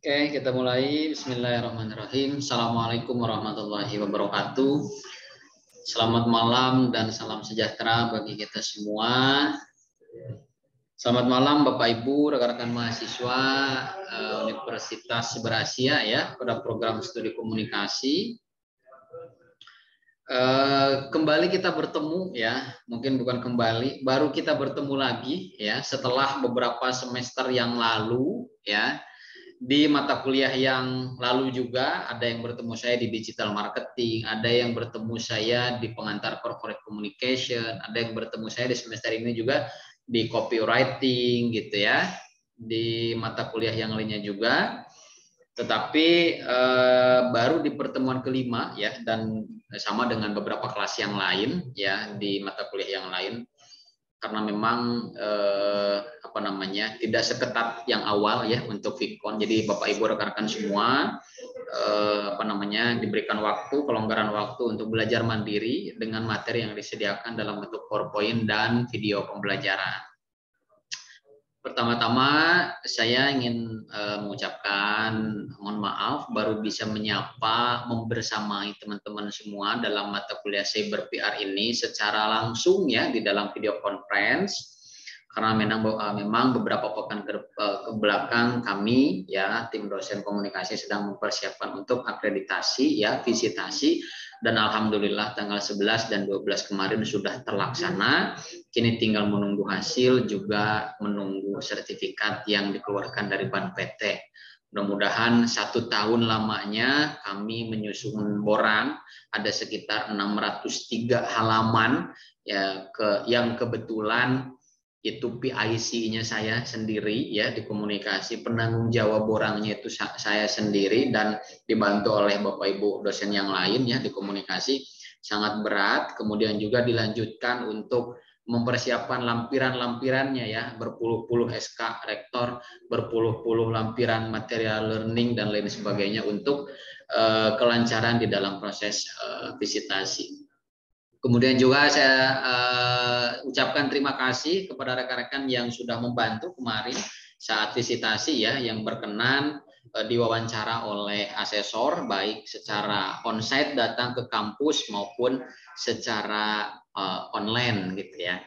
Oke, kita mulai. Bismillahirrahmanirrahim. Assalamualaikum warahmatullahi wabarakatuh. Selamat malam dan salam sejahtera bagi kita semua. Selamat malam Bapak Ibu, rekan-rekan mahasiswa Universitas Berasia ya pada program studi komunikasi. Kembali kita bertemu ya, mungkin bukan kembali, baru kita bertemu lagi ya setelah beberapa semester yang lalu ya. Di mata kuliah yang lalu juga ada yang bertemu saya di digital marketing, ada yang bertemu saya di pengantar corporate communication, ada yang bertemu saya di semester ini juga di copywriting gitu ya, di mata kuliah yang lainnya juga. Tetapi baru di pertemuan kelima ya, dan sama dengan beberapa kelas yang lain ya di mata kuliah yang lain, karena memang tidak seketat yang awal ya untuk Vkon. Jadi Bapak Ibu rekan-rekan semua diberikan waktu, kelonggaran waktu untuk belajar mandiri dengan materi yang disediakan dalam bentuk PowerPoint dan video pembelajaran. Pertama-tama saya ingin mengucapkan mohon maaf baru bisa menyapa membersamai teman-teman semua dalam mata kuliah Cyber PR ini secara langsung ya di dalam video conference, karena memang beberapa pekan ke belakang kami ya tim dosen komunikasi sedang mempersiapkan untuk akreditasi ya visitasi, dan alhamdulillah tanggal 11 dan 12 kemarin sudah terlaksana. Kini tinggal menunggu hasil, juga menunggu sertifikat yang dikeluarkan dari BANPT. Mudah-mudahan 1 tahun lamanya kami menyusun borang, ada sekitar 603 halaman ya, yang kebetulan itu PIC-nya saya sendiri ya di komunikasi, penanggung jawab borangnya itu saya sendiri dan dibantu oleh Bapak Ibu dosen yang lain ya di komunikasi, sangat berat. Kemudian juga dilanjutkan untuk mempersiapkan lampiran-lampirannya ya, berpuluh-puluh SK rektor, berpuluh-puluh lampiran material learning dan lain sebagainya untuk kelancaran di dalam proses visitasi. Kemudian juga saya ucapkan terima kasih kepada rekan-rekan yang sudah membantu kemarin saat visitasi ya, yang berkenan diwawancara oleh asesor baik secara onsite datang ke kampus maupun secara online gitu ya.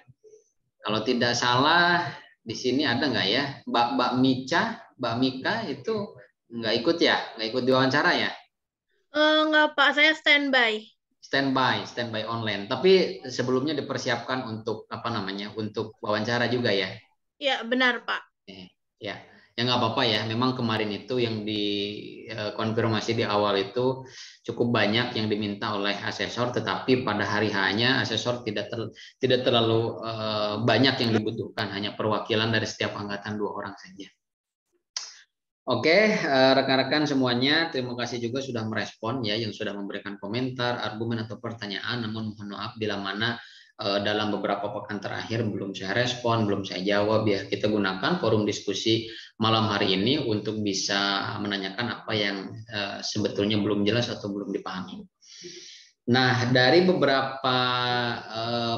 Kalau tidak salah di sini ada nggak ya Mbak Mika itu nggak ikut ya, nggak ikut diwawancara ya? Nggak Pak, saya standby. Standby online. Tapi sebelumnya dipersiapkan untuk untuk wawancara juga ya. Ya benar Pak. Ya, ya nggak apa-apa ya. Memang kemarin itu yang dikonfirmasi di awal itu cukup banyak yang diminta oleh asesor, tetapi pada hari hanya asesor tidak terlalu banyak yang dibutuhkan, hanya perwakilan dari setiap angkatan 2 orang saja. Oke, rekan-rekan semuanya, terima kasih juga sudah merespon ya, yang sudah memberikan komentar, argumen atau pertanyaan. Namun mohon maaf bila mana dalam beberapa pekan terakhir belum saya respon, belum saya jawab ya. Kita gunakan forum diskusi malam hari ini untuk bisa menanyakan apa yang sebetulnya belum jelas atau belum dipahami. Nah, dari beberapa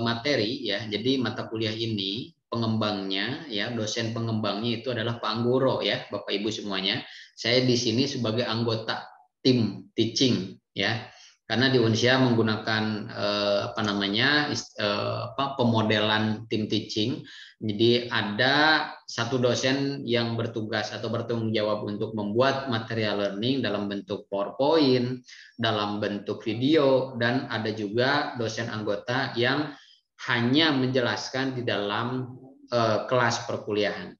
materi ya, jadi mata kuliah ini pengembangnya ya, dosen pengembangnya itu adalah Pak Anggoro ya, Bapak Ibu semuanya. Saya di sini sebagai anggota tim teaching ya. Karena di Unsia menggunakan pemodelan tim teaching. Jadi ada satu dosen yang bertugas atau bertanggung jawab untuk membuat material learning dalam bentuk PowerPoint, dalam bentuk video, dan ada juga dosen anggota yang hanya menjelaskan di dalam kelas perkuliahan.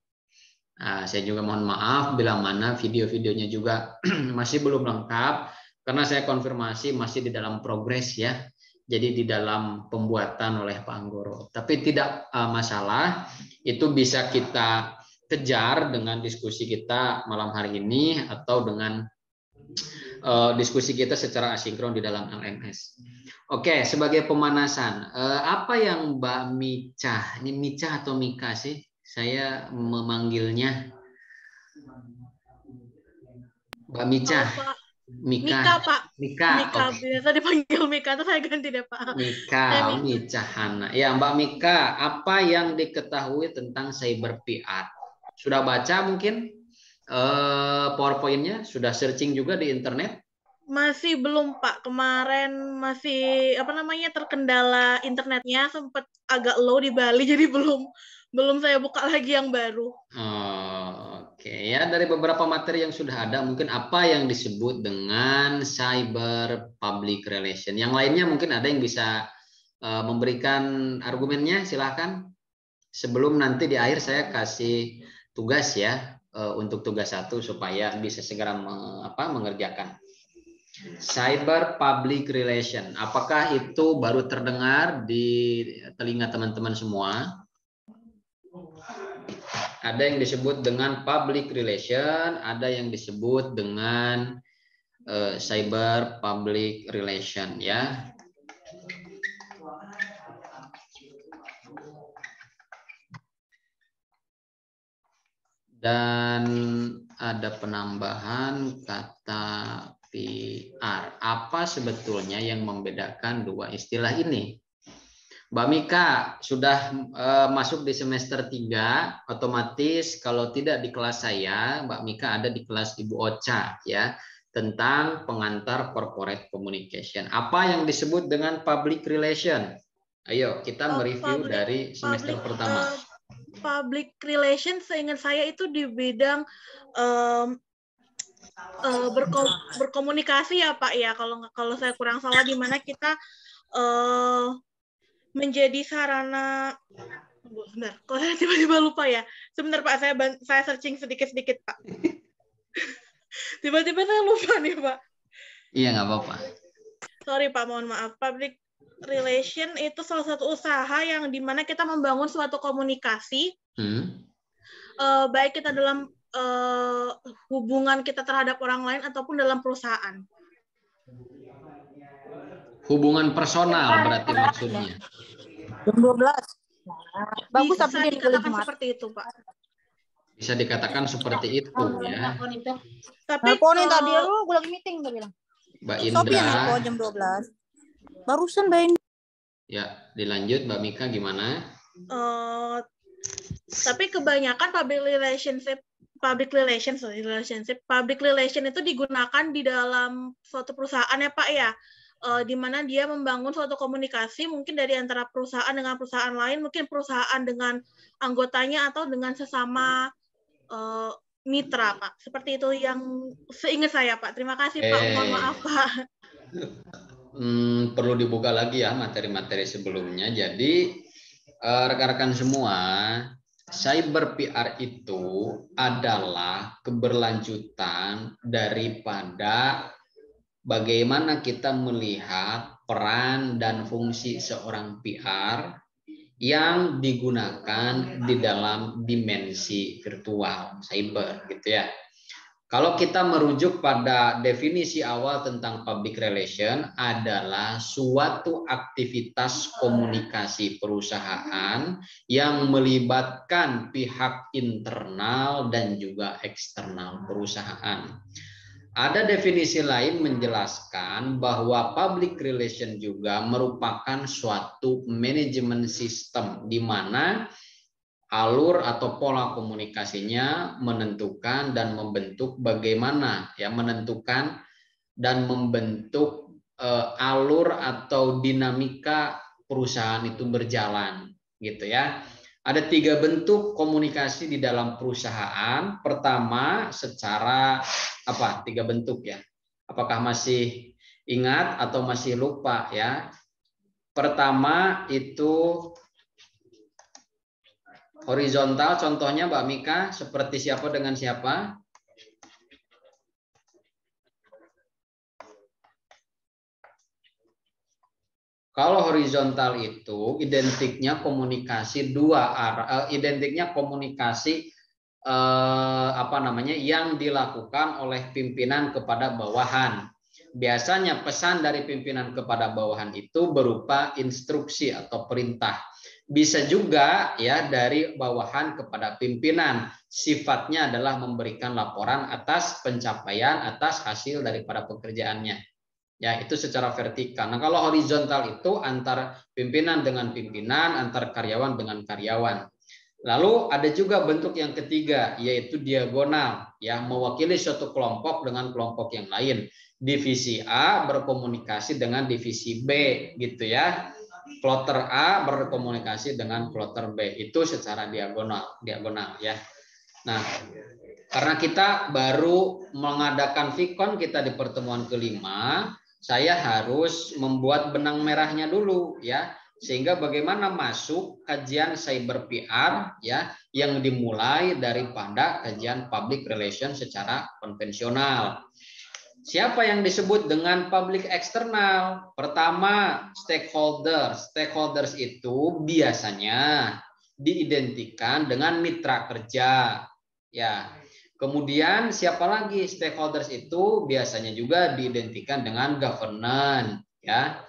Nah, saya juga mohon maaf bila mana video-videonya juga masih belum lengkap, karena saya konfirmasi masih di dalam progres ya, jadi di dalam pembuatan oleh Pak Anggoro. Tapi tidak masalah, itu bisa kita kejar dengan diskusi kita malam hari ini atau dengan diskusi kita secara asinkron di dalam LMS. Oke, sebagai pemanasan, apa yang Mbak Mica, ini Mica atau Mika sih? Saya memanggilnya Mbak Mica. Mika Pak. Mika, Okay. biasa dipanggil Mika, terus saya ganti deh Pak. Mika Hana. Ya Mbak Mika, apa yang diketahui tentang cyber PR? Sudah baca mungkin? PowerPoint-nya sudah searching juga di internet? Masih belum Pak. Kemarin masih terkendala internetnya, sempat agak low di Bali, jadi belum saya buka lagi yang baru. Oke, ya dari beberapa materi yang sudah ada, mungkin apa yang disebut dengan cyber public relation. Yang lainnya mungkin ada yang bisa memberikan argumennya, silahkan. Sebelum nanti di akhir saya kasih tugas ya, untuk tugas 1 supaya bisa segera mengerjakan. Cyber public relation, apakah itu baru terdengar di telinga teman-teman semua? Ada yang disebut dengan public relation, ada yang disebut dengan cyber public relation ya. Dan ada penambahan kata PR. Apa sebetulnya yang membedakan dua istilah ini? Mbak Mika sudah masuk di semester 3, otomatis kalau tidak di kelas saya, Mbak Mika ada di kelas Ibu Ocha ya, tentang pengantar corporate communication. Apa yang disebut dengan public relation? Ayo kita mereview dari semester pertama. Public relation seingat saya itu di bidang berkomunikasi ya Pak ya, kalau saya kurang salah, di mana kita menjadi sarana. Sebentar, kok saya tiba-tiba lupa ya. Sebentar Pak, saya searching sedikit-sedikit Pak. Tiba-tiba saya lupa nih Pak. Iya, nggak apa-apa. Sorry Pak, mohon maaf. Public relation itu salah satu usaha yang dimana kita membangun suatu komunikasi, baik kita dalam hubungan kita terhadap orang lain ataupun dalam perusahaan. Hubungan personal berarti maksudnya. Jam 12. Bagus, bisa dikatakan seperti itu Pak. Bisa dikatakan seperti itu ya. Tapi tadi gue lagi meeting dia bilang. Mbak Indra. Jam 12. Barusan Mbak Indra. Ya, dilanjut Mbak Mika gimana? Tapi kebanyakan public relation itu digunakan di dalam suatu perusahaan ya Pak ya, di mana dia membangun suatu komunikasi mungkin dari antara perusahaan dengan perusahaan lain, mungkin perusahaan dengan anggotanya atau dengan sesama mitra Pak. Seperti itu yang seingat saya Pak. Terima kasih Pak. Mohon maaf Pak. Perlu dibuka lagi ya materi-materi sebelumnya. Jadi rekan-rekan semua, cyber PR itu adalah keberlanjutan daripada bagaimana kita melihat peran dan fungsi seorang PR yang digunakan di dalam dimensi virtual, cyber gitu ya. Kalau kita merujuk pada definisi awal tentang public relation adalah suatu aktivitas komunikasi perusahaan yang melibatkan pihak internal dan juga eksternal perusahaan. Ada definisi lain menjelaskan bahwa public relation juga merupakan suatu manajemen sistem di mana alur atau pola komunikasinya menentukan dan membentuk bagaimana ya menentukan dan membentuk alur atau dinamika perusahaan itu berjalan gitu ya. Ada 3 bentuk komunikasi di dalam perusahaan. Pertama secara 3 bentuk ya. Apakah masih ingat atau masih lupa ya? Pertama itu horizontal, contohnya Mbak Mika, seperti siapa dengan siapa? Kalau horizontal itu identiknya komunikasi dua arah, identiknya komunikasi yang dilakukan oleh pimpinan kepada bawahan. Biasanya pesan dari pimpinan kepada bawahan itu berupa instruksi atau perintah. Bisa juga ya dari bawahan kepada pimpinan. Sifatnya adalah memberikan laporan atas pencapaian, atas hasil daripada pekerjaannya. Ya, itu secara vertikal. Nah, kalau horizontal itu antar pimpinan dengan pimpinan, antar karyawan dengan karyawan. Lalu ada juga bentuk yang ketiga, yaitu diagonal, ya, mewakili suatu kelompok dengan kelompok yang lain. Divisi A berkomunikasi dengan divisi B, gitu ya. Kloter A berkomunikasi dengan kloter B, itu secara diagonal, ya. Nah, karena kita baru mengadakan Vicon kita di pertemuan kelima, saya harus membuat benang merahnya dulu, ya. Sehingga bagaimana masuk kajian cyber PR, ya, yang dimulai daripada kajian public relation secara konvensional. Siapa yang disebut dengan public eksternal? Pertama, stakeholders. Stakeholders itu biasanya diidentikan dengan mitra kerja, ya. Kemudian siapa lagi? Stakeholders itu biasanya juga diidentikan dengan governance, ya,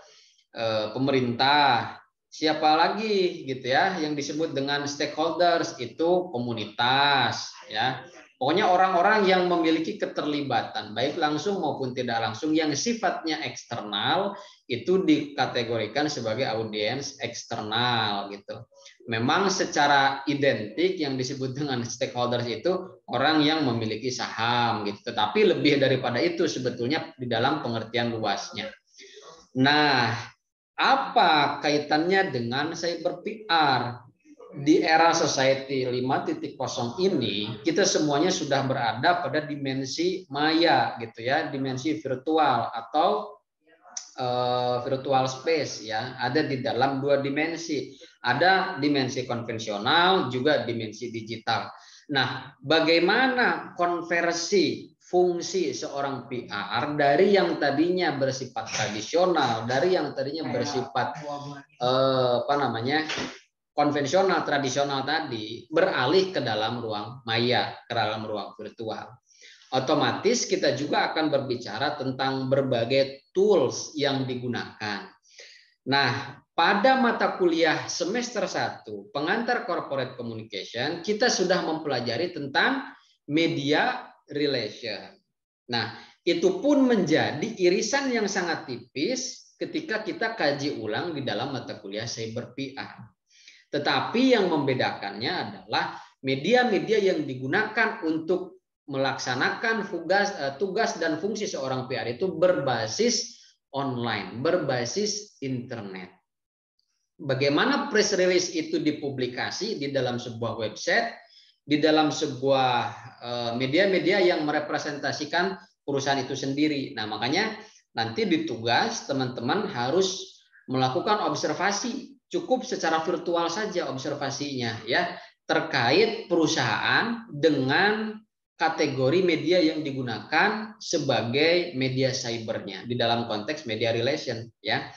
pemerintah. Siapa lagi gitu ya yang disebut dengan stakeholders? Itu komunitas, ya. Pokoknya orang-orang yang memiliki keterlibatan baik langsung maupun tidak langsung yang sifatnya eksternal itu dikategorikan sebagai audiens eksternal gitu. Memang secara identik yang disebut dengan stakeholders itu orang yang memiliki saham gitu. Tetapi lebih daripada itu sebetulnya di dalam pengertian luasnya. Nah, apa kaitannya dengan cyber PR? Di era society 5.0 ini, kita semuanya sudah berada pada dimensi maya gitu ya, dimensi virtual atau virtual space, ya. Ada di dalam dua dimensi. Ada dimensi konvensional, juga dimensi digital. Nah, bagaimana konversi fungsi seorang PR dari yang tadinya bersifat tradisional, dari yang tadinya bersifat konvensional tradisional tadi, beralih ke dalam ruang maya, ke dalam ruang virtual. Otomatis kita juga akan berbicara tentang berbagai tools yang digunakan. Nah, pada mata kuliah semester 1 pengantar corporate communication, kita sudah mempelajari tentang media relation. Nah, itu pun menjadi irisan yang sangat tipis ketika kita kaji ulang di dalam mata kuliah cyber PR. Tetapi yang membedakannya adalah media-media yang digunakan untuk melaksanakan tugas dan fungsi seorang PR itu berbasis online, berbasis internet. Bagaimana press release itu dipublikasi di dalam sebuah website, di dalam sebuah media-media yang merepresentasikan perusahaan itu sendiri. Nah, makanya nanti di tugas teman-teman harus melakukan observasi, cukup secara virtual saja observasinya, ya, terkait perusahaan dengan kategori media yang digunakan sebagai media cybernya di dalam konteks media relation, ya.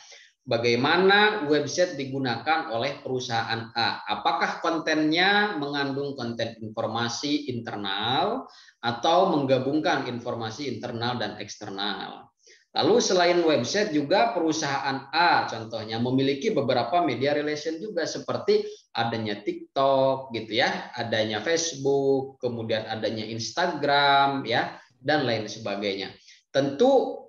Bagaimana website digunakan oleh perusahaan A? Apakah kontennya mengandung konten informasi internal atau menggabungkan informasi internal dan eksternal? Lalu selain website juga perusahaan A contohnya memiliki beberapa media relation juga seperti adanya TikTok gitu ya, adanya Facebook, kemudian adanya Instagram ya, dan lain sebagainya. Tentu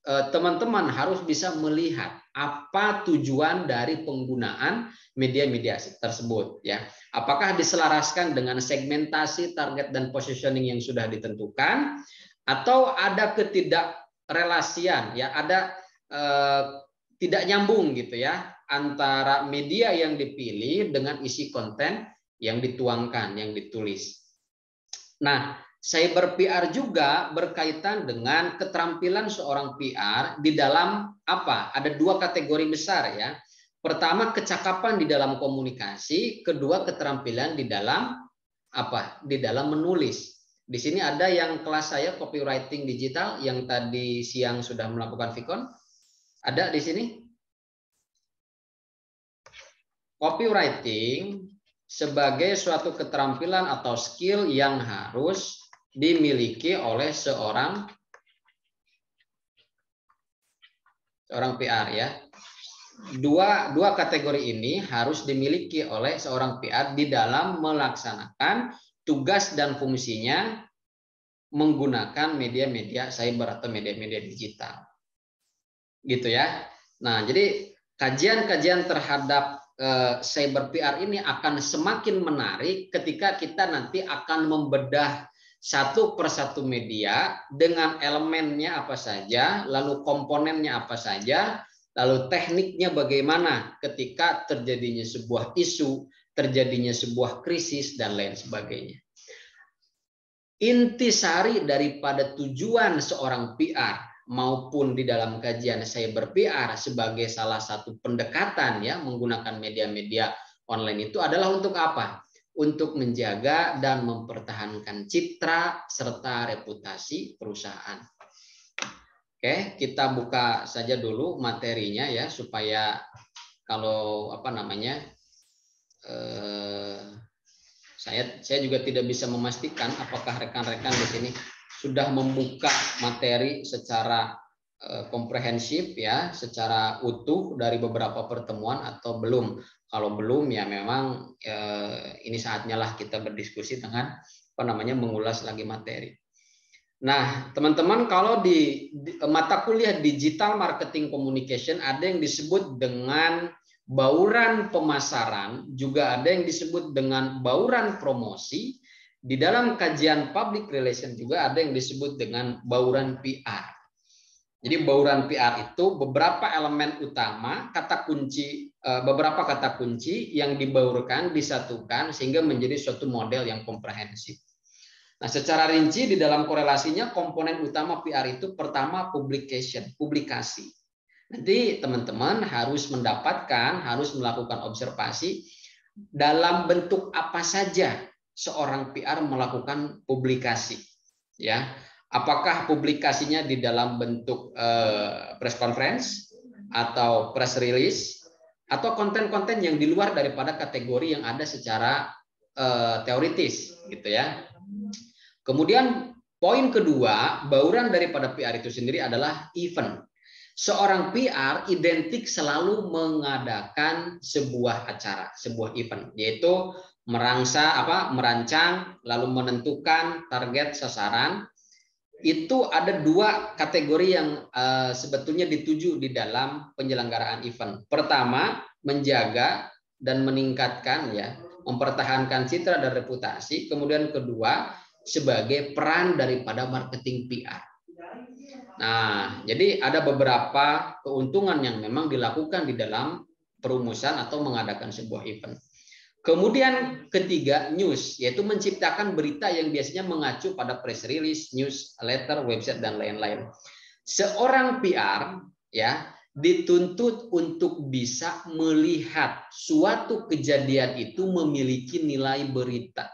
teman-teman harus bisa melihat apa tujuan dari penggunaan media-media tersebut ya. Apakah diselaraskan dengan segmentasi, target dan positioning yang sudah ditentukan atau ada ketidakrelasian ya, ada tidak nyambung gitu ya antara media yang dipilih dengan isi konten yang dituangkan, yang ditulis. Nah, cyber PR juga berkaitan dengan keterampilan seorang PR di dalam apa? Ada dua kategori besar ya. Pertama, kecakapan di dalam komunikasi, kedua keterampilan di dalam apa? Di dalam menulis. Di sini ada yang kelas saya copywriting digital yang tadi siang sudah melakukan Vicon. Ada di sini? Copywriting sebagai suatu keterampilan atau skill yang harus dimiliki oleh seorang PR ya. Dua kategori ini harus dimiliki oleh seorang PR di dalam melaksanakan tugas dan fungsinya menggunakan media-media cyber atau media-media digital. Gitu ya. Nah, jadi kajian-kajian terhadap cyber PR ini akan semakin menarik ketika kita nanti akan membedah satu persatu media dengan elemennya apa saja, lalu komponennya apa saja, lalu tekniknya bagaimana ketika terjadinya sebuah isu, terjadinya sebuah krisis, dan lain sebagainya. Intisari daripada tujuan seorang PR maupun di dalam kajian cyber PR sebagai salah satu pendekatan ya menggunakan media-media online itu adalah untuk apa? Untuk menjaga dan mempertahankan citra serta reputasi perusahaan. Oke, kita buka saja dulu materinya ya supaya kalau apa namanya saya juga tidak bisa memastikan apakah rekan-rekan di sini sudah membuka materi secara komprehensif ya, secara utuh dari beberapa pertemuan atau belum. Kalau belum ya memang ini saatnya lah kita berdiskusi dengan apa namanya mengulas lagi materi. Nah, teman-teman, kalau di mata kuliah Digital Marketing Communication ada yang disebut dengan bauran pemasaran, juga ada yang disebut dengan bauran promosi. Di dalam kajian public relation juga ada yang disebut dengan bauran PR. Jadi bauran PR itu beberapa elemen utama, beberapa kata kunci yang dibaurkan, disatukan sehingga menjadi suatu model yang komprehensif. Nah, secara rinci di dalam korelasinya komponen utama PR itu pertama publikasi. Nanti teman-teman harus melakukan observasi dalam bentuk apa saja seorang PR melakukan publikasi, ya. Apakah publikasinya di dalam bentuk press conference atau press release atau konten-konten yang di luar daripada kategori yang ada secara teoritis, gitu ya. Kemudian poin kedua, bauran daripada PR itu sendiri adalah event. Seorang PR identik selalu mengadakan sebuah acara, sebuah event, yaitu merancang, lalu menentukan target sasaran. Itu ada dua kategori yang sebetulnya dituju di dalam penyelenggaraan event. Pertama, menjaga dan meningkatkan ya, mempertahankan citra dan reputasi. Kemudian kedua, sebagai peran daripada marketing PR. Nah, jadi ada beberapa keuntungan yang memang dilakukan di dalam perumusan atau mengadakan sebuah event. Kemudian ketiga, news, yaitu menciptakan berita yang biasanya mengacu pada press release, newsletter, website, dan lain-lain. Seorang PR ya dituntut untuk bisa melihat suatu kejadian itu memiliki nilai berita.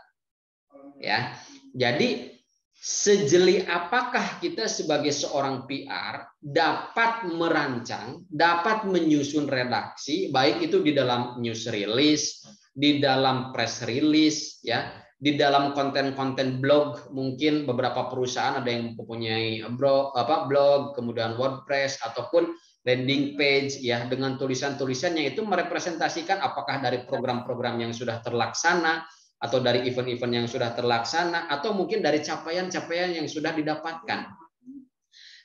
Ya, jadi sejeli apakah kita sebagai seorang PR dapat merancang, dapat menyusun redaksi, baik itu di dalam news release, di dalam press release, ya, di dalam konten-konten blog. Mungkin beberapa perusahaan ada yang mempunyai blog, kemudian WordPress ataupun landing page, ya, dengan tulisan-tulisan yang itu merepresentasikan apakah dari program-program yang sudah terlaksana, atau dari event-event yang sudah terlaksana, atau mungkin dari capaian-capaian yang sudah didapatkan.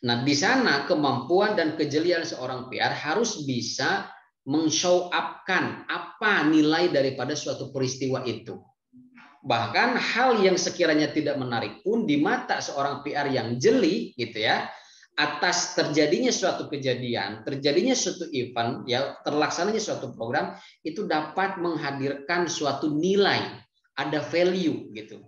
Nah, di sana kemampuan dan kejelian seorang PR harus bisa meng-show up-kan apa nilai daripada suatu peristiwa itu. Bahkan hal yang sekiranya tidak menarik pun di mata seorang PR yang jeli, gitu ya, atas terjadinya suatu kejadian, terjadinya suatu event, ya, terlaksananya suatu program, itu dapat menghadirkan suatu nilai, ada value gitu.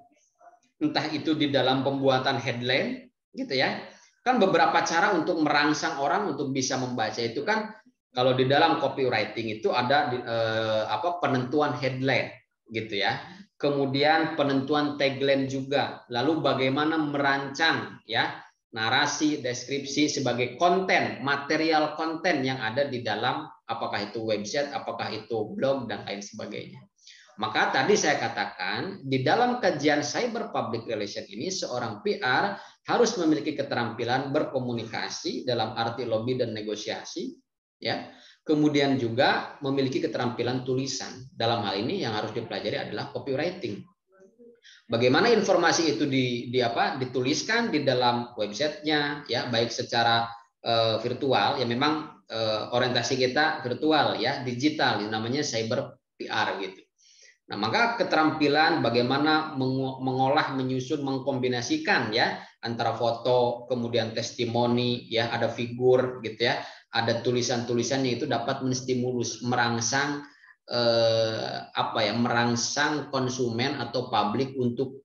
Entah itu di dalam pembuatan headline gitu ya. Kan beberapa cara untuk merangsang orang untuk bisa membaca itu kan, kalau di dalam copywriting itu ada penentuan headline gitu ya. Kemudian penentuan tagline juga. Lalu bagaimana merancang ya narasi, deskripsi sebagai konten, material konten yang ada di dalam apakah itu website, apakah itu blog, dan lain sebagainya. Maka tadi saya katakan di dalam kajian cyber public relation ini seorang PR harus memiliki keterampilan berkomunikasi dalam arti lobby dan negosiasi, ya. Kemudian juga memiliki keterampilan tulisan. Dalam hal ini yang harus dipelajari adalah copywriting. Bagaimana informasi itu dituliskan di dalam websitenya, ya, baik secara virtual, ya memang orientasi kita virtual ya, digital, namanya cyber PR gitu. Nah, maka keterampilan bagaimana mengolah, menyusun, mengkombinasikan ya antara foto, kemudian testimoni ya, ada figur gitu ya, ada tulisan-tulisannya, itu dapat menstimulus, merangsang merangsang konsumen atau publik untuk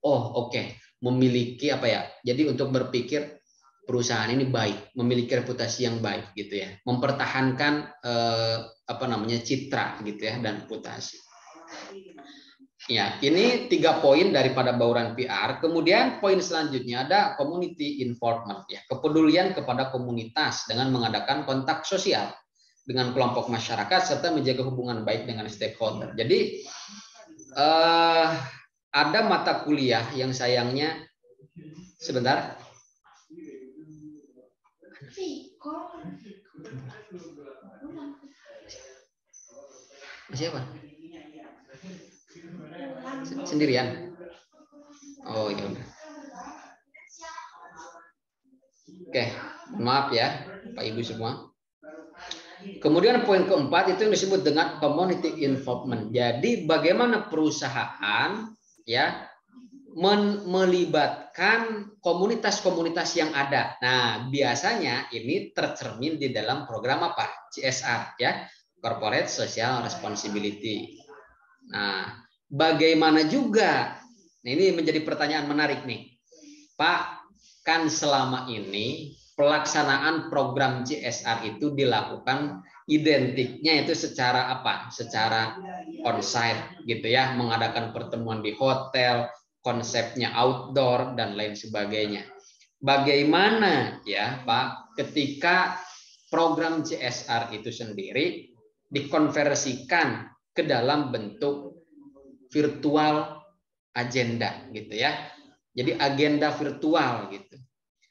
memiliki jadi untuk berpikir perusahaan ini baik, memiliki reputasi yang baik gitu ya, mempertahankan citra gitu ya dan reputasi. Ya, ini 3 poin daripada bauran PR. Kemudian poin selanjutnya ada community involvement ya, kepedulian kepada komunitas dengan mengadakan kontak sosial dengan kelompok masyarakat serta menjaga hubungan baik dengan stakeholder. Jadi ada mata kuliah yang sayangnya sebentar. Siapa? Sendirian? Oh ya udah. Oke, maaf ya Pak Ibu semua. Kemudian poin keempat itu yang disebut dengan community involvement. Jadi bagaimana perusahaan ya melibatkan komunitas-komunitas yang ada. Nah, biasanya ini tercermin di dalam program apa? CSR ya, Corporate Social Responsibility. Nah, bagaimana juga? Nah, ini menjadi pertanyaan menarik nih. Pak, kan selama ini pelaksanaan program CSR itu dilakukan identiknya itu secara apa? Secara on-site gitu ya, mengadakan pertemuan di hotel, konsepnya outdoor dan lain sebagainya. Bagaimana ya Pak ketika program CSR itu sendiri dikonversikan ke dalam bentuk virtual agenda gitu ya. Jadi agenda virtual gitu.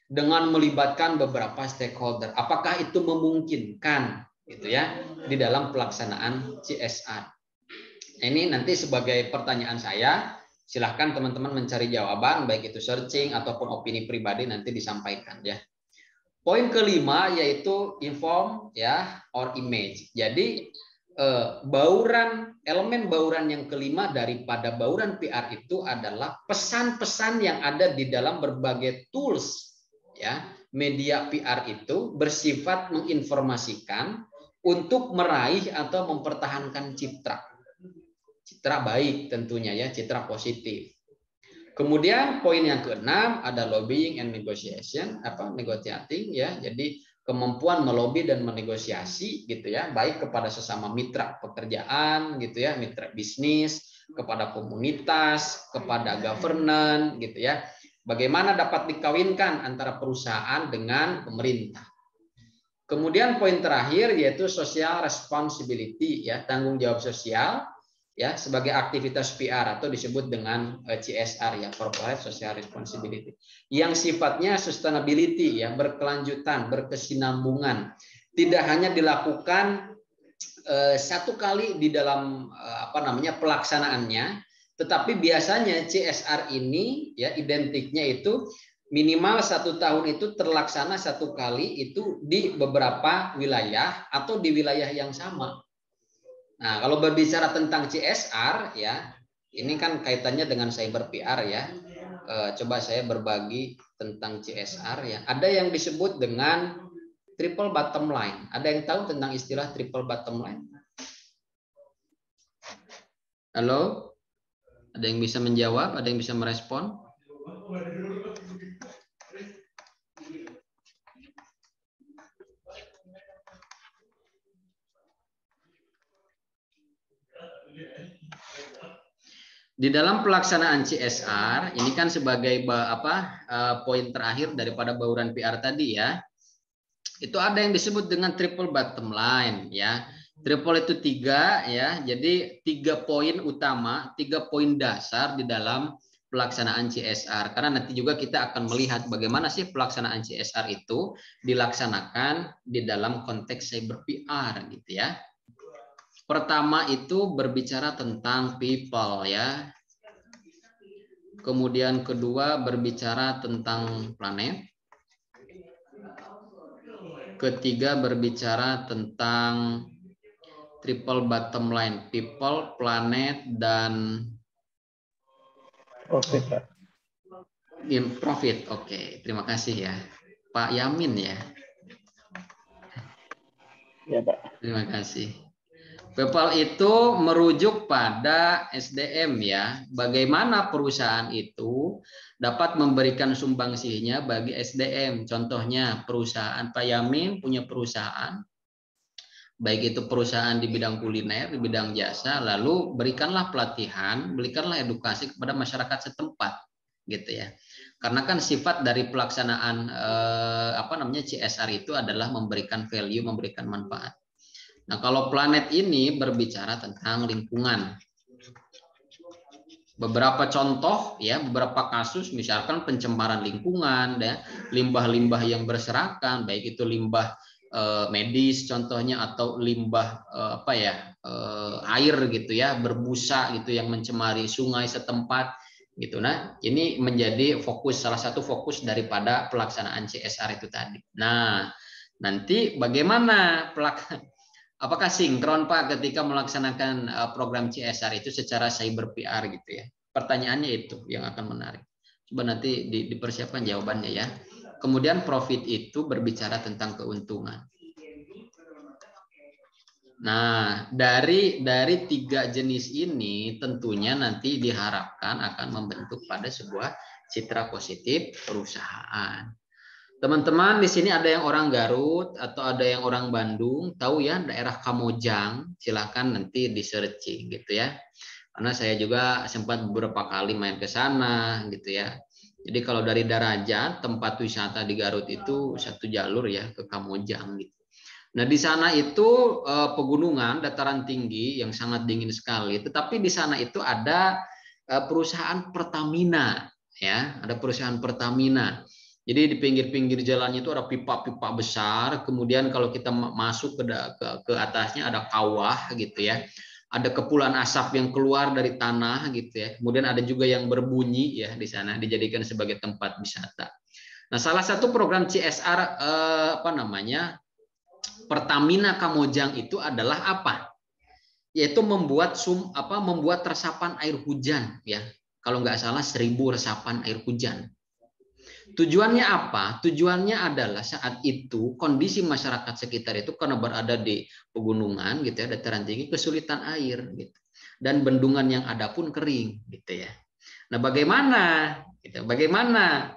Dengan melibatkan beberapa stakeholder. Apakah itu memungkinkan gitu ya di dalam pelaksanaan CSR? Ini nanti sebagai pertanyaan saya, silahkan teman-teman mencari jawaban, baik itu searching ataupun opini pribadi nanti disampaikan ya. Poin kelima yaitu inform ya or image. Jadi elemen bauran yang kelima daripada bauran PR itu adalah pesan-pesan yang ada di dalam berbagai tools ya, media PR itu bersifat menginformasikan untuk meraih atau mempertahankan citra baik tentunya ya, citra positif. Kemudian poin yang keenam ada lobbying and negotiation, negotiating ya. Jadi kemampuan melobi dan menegosiasi gitu ya, baik kepada sesama mitra pekerjaan gitu ya, mitra bisnis, kepada komunitas, kepada governance gitu ya. Bagaimana dapat dikawinkan antara perusahaan dengan pemerintah. Kemudian poin terakhir yaitu social responsibility ya, tanggung jawab sosial ya sebagai aktivitas PR atau disebut dengan CSR ya, Corporate Social Responsibility, yang sifatnya sustainability ya, berkelanjutan, berkesinambungan, tidak hanya dilakukan satu kali di dalam pelaksanaannya, tetapi biasanya CSR ini ya identiknya itu minimal 1 tahun itu terlaksana 1 kali itu di beberapa wilayah atau di wilayah yang sama. Nah, kalau berbicara tentang CSR ya, ini kan kaitannya dengan cyber PR ya. Coba saya berbagi tentang CSR ya. Ada yang disebut dengan triple bottom line. Ada yang tahu tentang istilah triple bottom line? Halo? Ada yang bisa menjawab? Ada yang bisa merespon? Di dalam pelaksanaan CSR ini kan sebagai poin terakhir daripada bauran PR tadi ya, itu ada yang disebut dengan triple bottom line ya. Triple itu 3 ya, jadi 3 poin utama, 3 poin dasar di dalam pelaksanaan CSR. Karena nanti juga kita akan melihat bagaimana sih pelaksanaan CSR itu dilaksanakan di dalam konteks cyber PR gitu ya. Pertama itu berbicara tentang people ya. Kemudian kedua berbicara tentang planet. ketiga berbicara tentang triple bottom line, people, planet, dan Profit, Pak. profit. Oke, terima kasih ya. Pak Yamin ya. Ya, Pak. Terima kasih. People itu merujuk pada SDM ya. Bagaimana perusahaan itu dapat memberikan sumbangsihnya bagi SDM. Contohnya perusahaan Pak Yamin punya perusahaan, baik itu perusahaan di bidang kuliner, di bidang jasa, lalu berikanlah pelatihan, berikanlah edukasi kepada masyarakat setempat, gitu ya. Karena kan sifat dari pelaksanaan CSR itu adalah memberikan value, memberikan manfaat. Nah, kalau planet ini berbicara tentang lingkungan. Beberapa contoh ya, beberapa kasus misalkan pencemaran lingkungan ya, limbah-limbah yang berserakan, baik itu limbah medis contohnya atau limbah air gitu ya, berbusa gitu yang mencemari sungai setempat gitu. Nah, ini menjadi salah satu fokus daripada pelaksanaan CSR itu tadi. Nah, nanti bagaimana apakah sinkron Pak ketika melaksanakan program CSR itu secara cyber PR gitu ya? Pertanyaannya itu yang akan menarik. Coba nanti dipersiapkan jawabannya ya. Kemudian profit itu berbicara tentang keuntungan. Nah, dari 3 jenis ini tentunya nanti diharapkan akan membentuk pada sebuah citra positif perusahaan. Teman-teman di sini ada yang orang Garut atau ada yang orang Bandung, tahu ya daerah Kamojang, silakan nanti di searching gitu ya. Karena saya juga sempat beberapa kali main ke sana gitu ya. Jadi kalau dari Darajat tempat wisata di Garut itu satu jalur ya ke Kamojang gitu. Nah di sana itu pegunungan dataran tinggi yang sangat dingin sekali. Tetapi di sana itu ada perusahaan Pertamina ya, ada perusahaan Pertamina. Jadi di pinggir-pinggir jalannya itu ada pipa-pipa besar. Kemudian kalau kita masuk ke atasnya ada kawah gitu ya. Ada kepulan asap yang keluar dari tanah gitu ya. Kemudian ada juga yang berbunyi ya di sana dijadikan sebagai tempat wisata. Nah, salah satu program CSR Pertamina Kamojang itu adalah apa? Yaitu membuat resapan air hujan ya. Kalau nggak salah 1000 resapan air hujan. Tujuannya apa? Tujuannya adalah saat itu kondisi masyarakat sekitar itu karena berada di pegunungan gitu ya, dataran tinggi, kesulitan air gitu. Dan bendungan yang ada pun kering gitu ya. Nah, bagaimana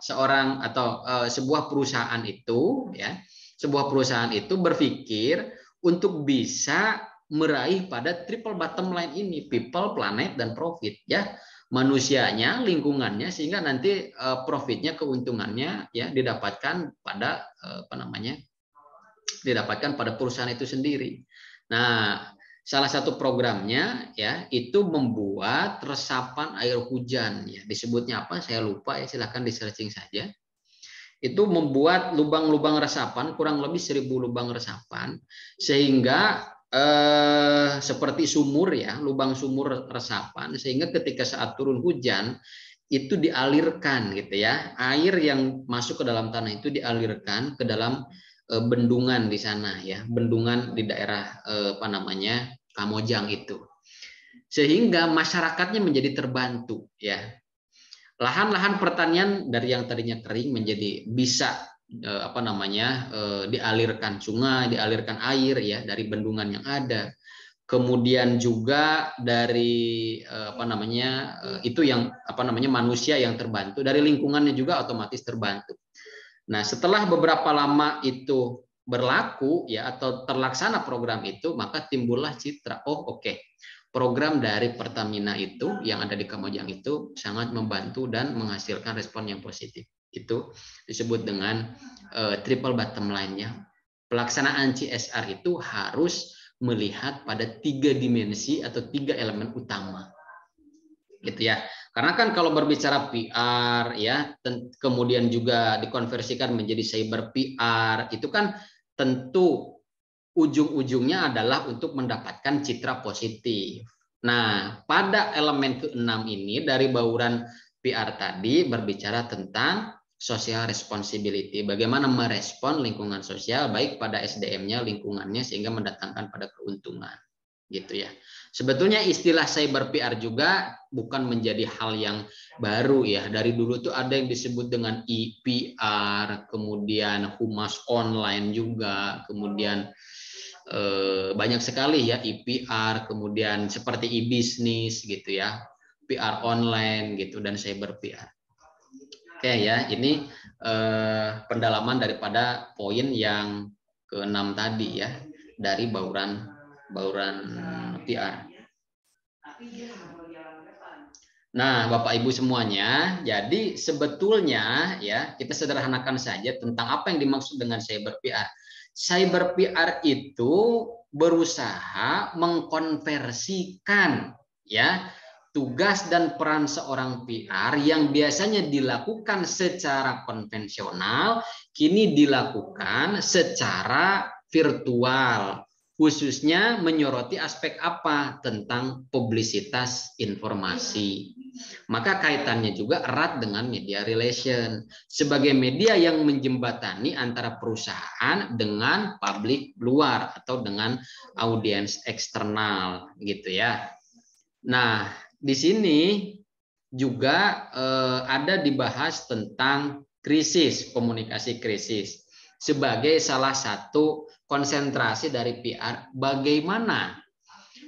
seorang atau sebuah perusahaan itu ya, sebuah perusahaan itu berpikir untuk bisa meraih pada triple bottom line ini, people, planet, dan profit ya. Manusianya, lingkungannya, sehingga nanti profitnya, keuntungannya ya didapatkan pada didapatkan pada perusahaan itu sendiri. Nah, salah satu programnya ya itu membuat resapan air hujan ya, disebutnya apa saya lupa ya, silahkan di searching saja. Itu membuat lubang-lubang resapan, kurang lebih 1000 lubang resapan, sehingga seperti sumur ya, lubang sumur resapan, sehingga ketika saat turun hujan itu dialirkan gitu ya, air yang masuk ke dalam tanah itu dialirkan ke dalam bendungan di sana ya, bendungan di daerah Kamojang itu, sehingga masyarakatnya menjadi terbantu ya. Lahan-lahan pertanian dari yang tadinya kering menjadi bisa dialirkan sungai, dialirkan air ya dari bendungan yang ada. Kemudian juga dari itu yang manusia yang terbantu, dari lingkungannya juga otomatis terbantu. Nah, setelah beberapa lama itu berlaku ya atau terlaksana program itu, maka timbullah citra, program dari Pertamina itu yang ada di Kamojang itu sangat membantu dan menghasilkan respon yang positif. Itu disebut dengan triple bottom line-nya. Pelaksanaan CSR itu harus melihat pada 3 dimensi atau 3 elemen utama. Gitu ya. Karena kan kalau berbicara PR ya, kemudian juga dikonversikan menjadi cyber PR, itu kan tentu ujung-ujungnya adalah untuk mendapatkan citra positif. Nah, pada elemen ke-6 ini dari bauran PR tadi berbicara tentang social responsibility, bagaimana merespon lingkungan sosial baik pada SDM-nya, lingkungannya, sehingga mendatangkan pada keuntungan, gitu ya. Sebetulnya istilah cyber PR juga bukan menjadi hal yang baru ya. Dari dulu tuh ada yang disebut dengan EPR, kemudian humas online juga, kemudian banyak sekali ya EPR, kemudian seperti e-bisnis gitu ya, PR online gitu, dan cyber PR. Oke ya, ini pendalaman daripada poin yang ke-6 tadi ya, dari bauran PR. Nah, Bapak Ibu semuanya, jadi sebetulnya ya kita sederhanakan saja tentang apa yang dimaksud dengan cyber PR. Cyber PR itu berusaha mengkonversikan ya tugas dan peran seorang PR yang biasanya dilakukan secara konvensional kini dilakukan secara virtual, khususnya menyoroti aspek apa tentang publisitas informasi. Maka kaitannya juga erat dengan media relation sebagai media yang menjembatani antara perusahaan dengan publik luar atau dengan audiens eksternal gitu ya. Nah, di sini juga ada dibahas tentang krisis, komunikasi krisis sebagai salah satu konsentrasi dari PR. Bagaimana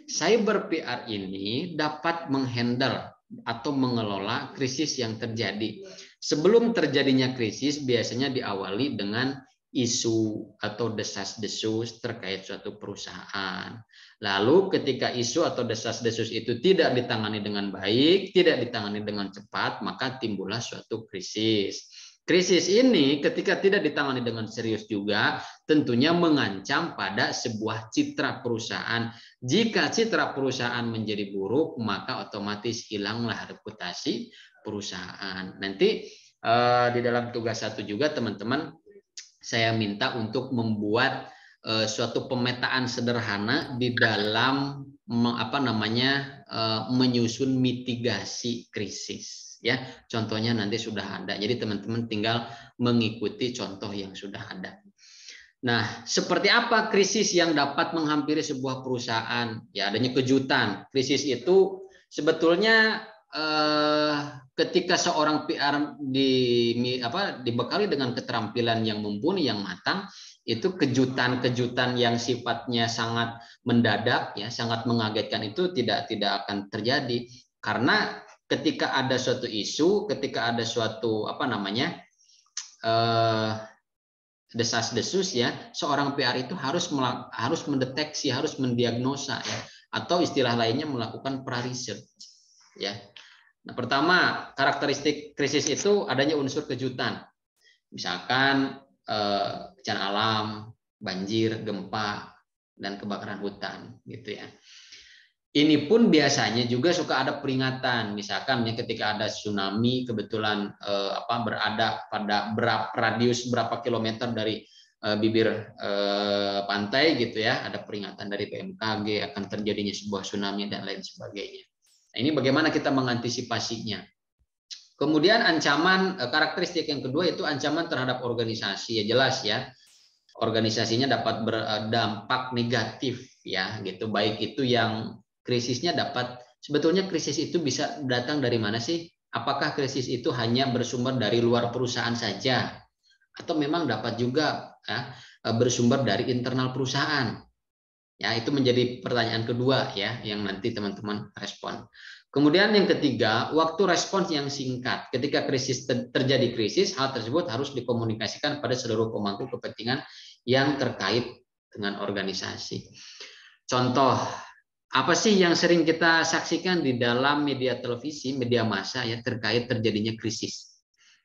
cyber PR ini dapat menghandle atau mengelola krisis yang terjadi. Sebelum terjadinya krisis biasanya diawali dengan isu atau desas-desus terkait suatu perusahaan. Lalu ketika isu atau desas-desus itu tidak ditangani dengan baik, tidak ditangani dengan cepat, maka timbullah suatu krisis. Krisis ini ketika tidak ditangani dengan serius juga tentunya mengancam pada sebuah citra perusahaan. Jika citra perusahaan menjadi buruk, maka otomatis hilanglah reputasi perusahaan. Nanti di dalam tugas 1 juga teman-teman saya minta untuk membuat suatu pemetaan sederhana di dalam menyusun mitigasi krisis ya. Contohnya nanti sudah ada. Jadi teman-teman tinggal mengikuti contoh yang sudah ada. Nah, seperti apa krisis yang dapat menghampiri sebuah perusahaan? Ya, adanya kejutan. Krisis itu sebetulnya ketika seorang PR dibekali dengan keterampilan yang mumpuni, yang matang, itu kejutan-kejutan yang sifatnya sangat mendadak, ya, sangat mengagetkan itu tidak akan terjadi. Karena ketika ada suatu isu, ketika ada suatu desas-desus ya, seorang PR itu harus mendeteksi, harus mendiagnosa ya, atau istilah lainnya melakukan pra-research ya. Nah, pertama, karakteristik krisis itu adanya unsur kejutan. Misalkan bencana alam, banjir, gempa, dan kebakaran hutan gitu ya. Ini pun biasanya juga suka ada peringatan, misalkan ketika ada tsunami kebetulan berada pada radius berapa kilometer dari bibir pantai gitu ya, ada peringatan dari BMKG akan terjadinya sebuah tsunami dan lain sebagainya. Nah, ini bagaimana kita mengantisipasinya. Kemudian ancaman, karakteristik yang kedua itu ancaman terhadap organisasi, ya jelas ya. Organisasinya dapat berdampak negatif ya gitu, baik itu yang krisisnya sebetulnya krisis itu bisa datang dari mana sih? Apakah krisis itu hanya bersumber dari luar perusahaan saja atau memang dapat juga ya, bersumber dari internal perusahaan? Ya, itu menjadi pertanyaan kedua ya yang nanti teman-teman respon. Kemudian yang ketiga, waktu respons yang singkat. Ketika terjadi krisis, hal tersebut harus dikomunikasikan pada seluruh pemangku kepentingan yang terkait dengan organisasi. Contoh, apa sih yang sering kita saksikan di dalam media televisi, media massa ya terkait terjadinya krisis?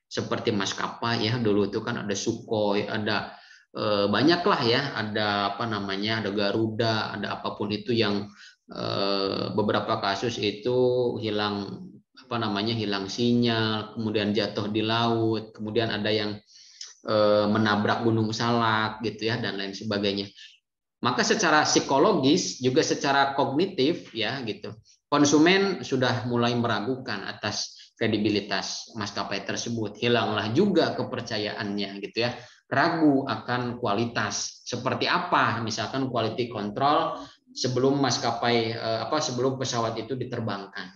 Seperti maskapai ya, dulu itu kan ada Sukhoi, ada banyaklah ya, ada ada Garuda, ada apapun itu yang beberapa kasus itu hilang hilang sinyal, kemudian jatuh di laut, kemudian ada yang menabrak gunung salak gitu ya, dan lain sebagainya. Maka secara psikologis juga secara kognitif ya gitu, konsumen sudah mulai meragukan atas kredibilitas maskapai tersebut, hilanglah juga kepercayaannya gitu ya, ragu akan kualitas seperti apa, misalkan quality control sebelum maskapai sebelum pesawat itu diterbangkan.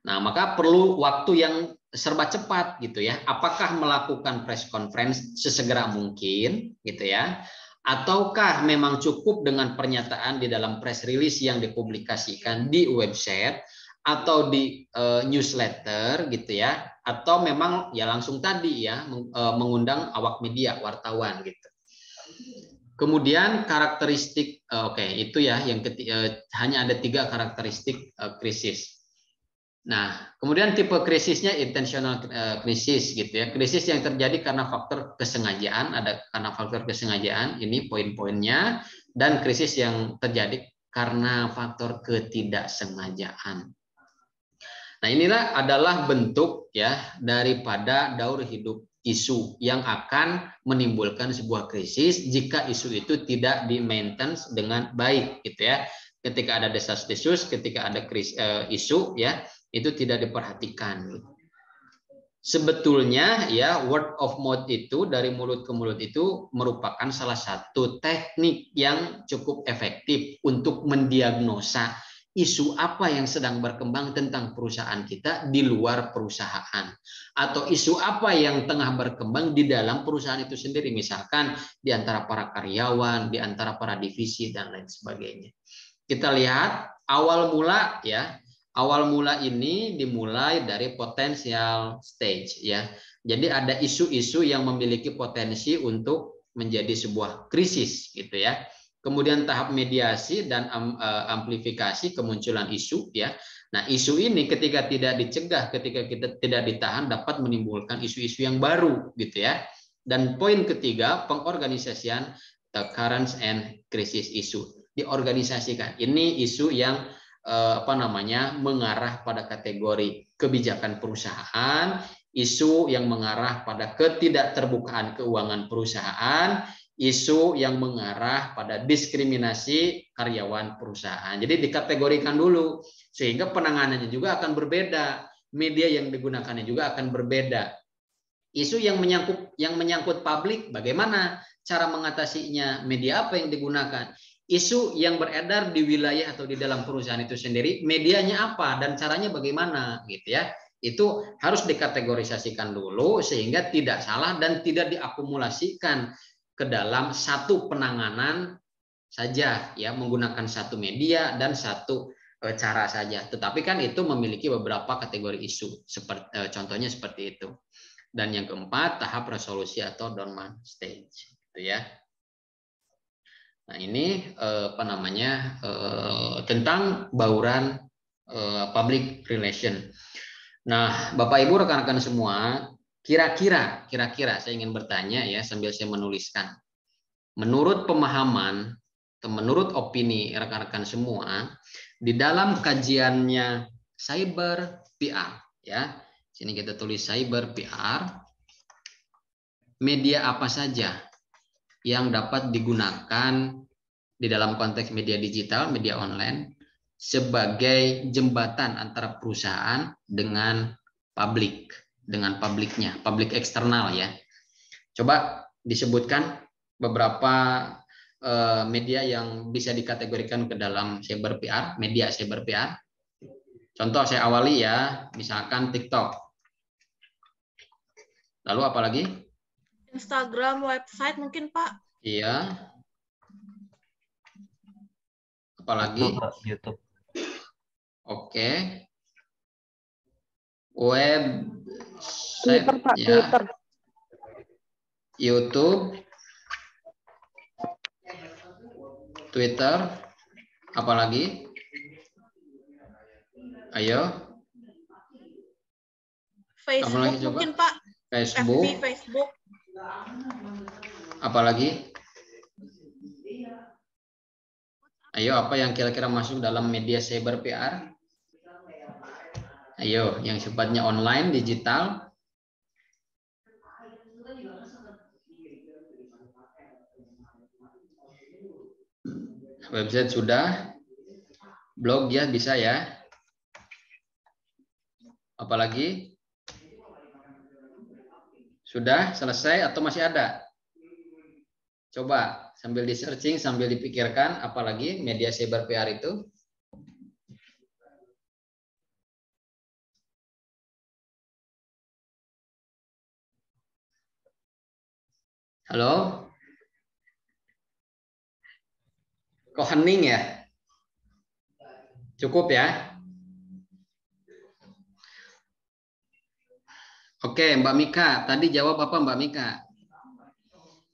Nah, maka perlu waktu yang serba cepat gitu ya. Apakah melakukan press conference sesegera mungkin gitu ya? Ataukah memang cukup dengan pernyataan di dalam press release yang dipublikasikan di website atau di newsletter gitu ya? Atau memang ya langsung tadi ya mengundang awak media, wartawan gitu. Kemudian karakteristik, oke, itu ya yang hanya ada 3 karakteristik krisis. Nah, kemudian tipe krisisnya intentional krisis gitu ya. Krisis yang terjadi karena faktor kesengajaan, karena faktor kesengajaan, ini poin-poinnya, dan krisis yang terjadi karena faktor ketidaksengajaan. Nah, inilah adalah bentuk ya daripada daur hidup isu yang akan menimbulkan sebuah krisis jika isu itu tidak di-maintenance dengan baik gitu ya. Ketika ada desas-desus, ketika ada isu ya, itu tidak diperhatikan. Sebetulnya ya word of mouth itu dari mulut ke mulut itu merupakan salah satu teknik yang cukup efektif untuk mendiagnosa isu apa yang sedang berkembang tentang perusahaan kita di luar perusahaan, atau isu apa yang tengah berkembang di dalam perusahaan itu sendiri, misalkan di antara para karyawan, di antara para divisi dan lain sebagainya. Kita lihat awal mula ya. Awal mula ini dimulai dari potensial stage ya. Jadi ada isu-isu yang memiliki potensi untuk menjadi sebuah krisis gitu ya. Kemudian tahap mediasi dan amplifikasi kemunculan isu ya. Nah, isu ini ketika tidak dicegah, ketika kita tidak ditahan dapat menimbulkan isu-isu yang baru gitu ya. Dan poin ketiga, pengorganisasian current and crisis issue. Diorganisasikan. Ini isu yang mengarah pada kategori kebijakan perusahaan, isu yang mengarah pada ketidakterbukaan keuangan perusahaan, isu yang mengarah pada diskriminasi karyawan perusahaan. Jadi dikategorikan dulu sehingga penanganannya juga akan berbeda, media yang digunakannya juga akan berbeda. Isu yang menyangkut publik, bagaimana cara mengatasinya, media apa yang digunakan. Isu yang beredar di wilayah atau di dalam perusahaan itu sendiri, medianya apa dan caranya bagaimana gitu ya. Itu harus dikategorisasikan dulu sehingga tidak salah dan tidak diakumulasikan ke dalam satu penanganan saja ya, menggunakan satu media dan satu cara saja. Tetapi kan itu memiliki beberapa kategori isu, contohnya seperti itu. Dan yang keempat, tahap resolusi atau dormant stage gitu ya. Nah, ini tentang bauran public relation. Nah, Bapak Ibu rekan-rekan semua, kira-kira saya ingin bertanya ya sambil saya menuliskan. Menurut pemahaman atau menurut opini rekan-rekan semua, di dalam kajiannya cyber PR ya. Sini kita tulis cyber PR. Media apa saja yang dapat digunakan di dalam konteks media digital, media online, sebagai jembatan antara perusahaan dengan publik, dengan publiknya, publik eksternal ya. Coba disebutkan beberapa media yang bisa dikategorikan ke dalam cyber PR, media cyber PR. Contoh saya awali ya, misalkan TikTok. Lalu apa lagi? Instagram, website mungkin Pak. Iya. Apalagi? YouTube. Oke. Web. Twitter, Pak, ya. Twitter. YouTube. Twitter. Apalagi? Ayo. Facebook mungkin Pak. Facebook. FB, Facebook. Apalagi? Ayo, apa yang kira-kira masuk dalam media cyber PR? Ayo, yang sifatnya online, digital. Website sudah. Blog ya, bisa ya. Apalagi? Sudah selesai atau masih ada? Coba sambil di searching, sambil dipikirkan, apalagi media cyber PR itu. Halo? Kok hening ya? Cukup ya? Oke, Mbak Mika. Tadi jawab apa Mbak Mika?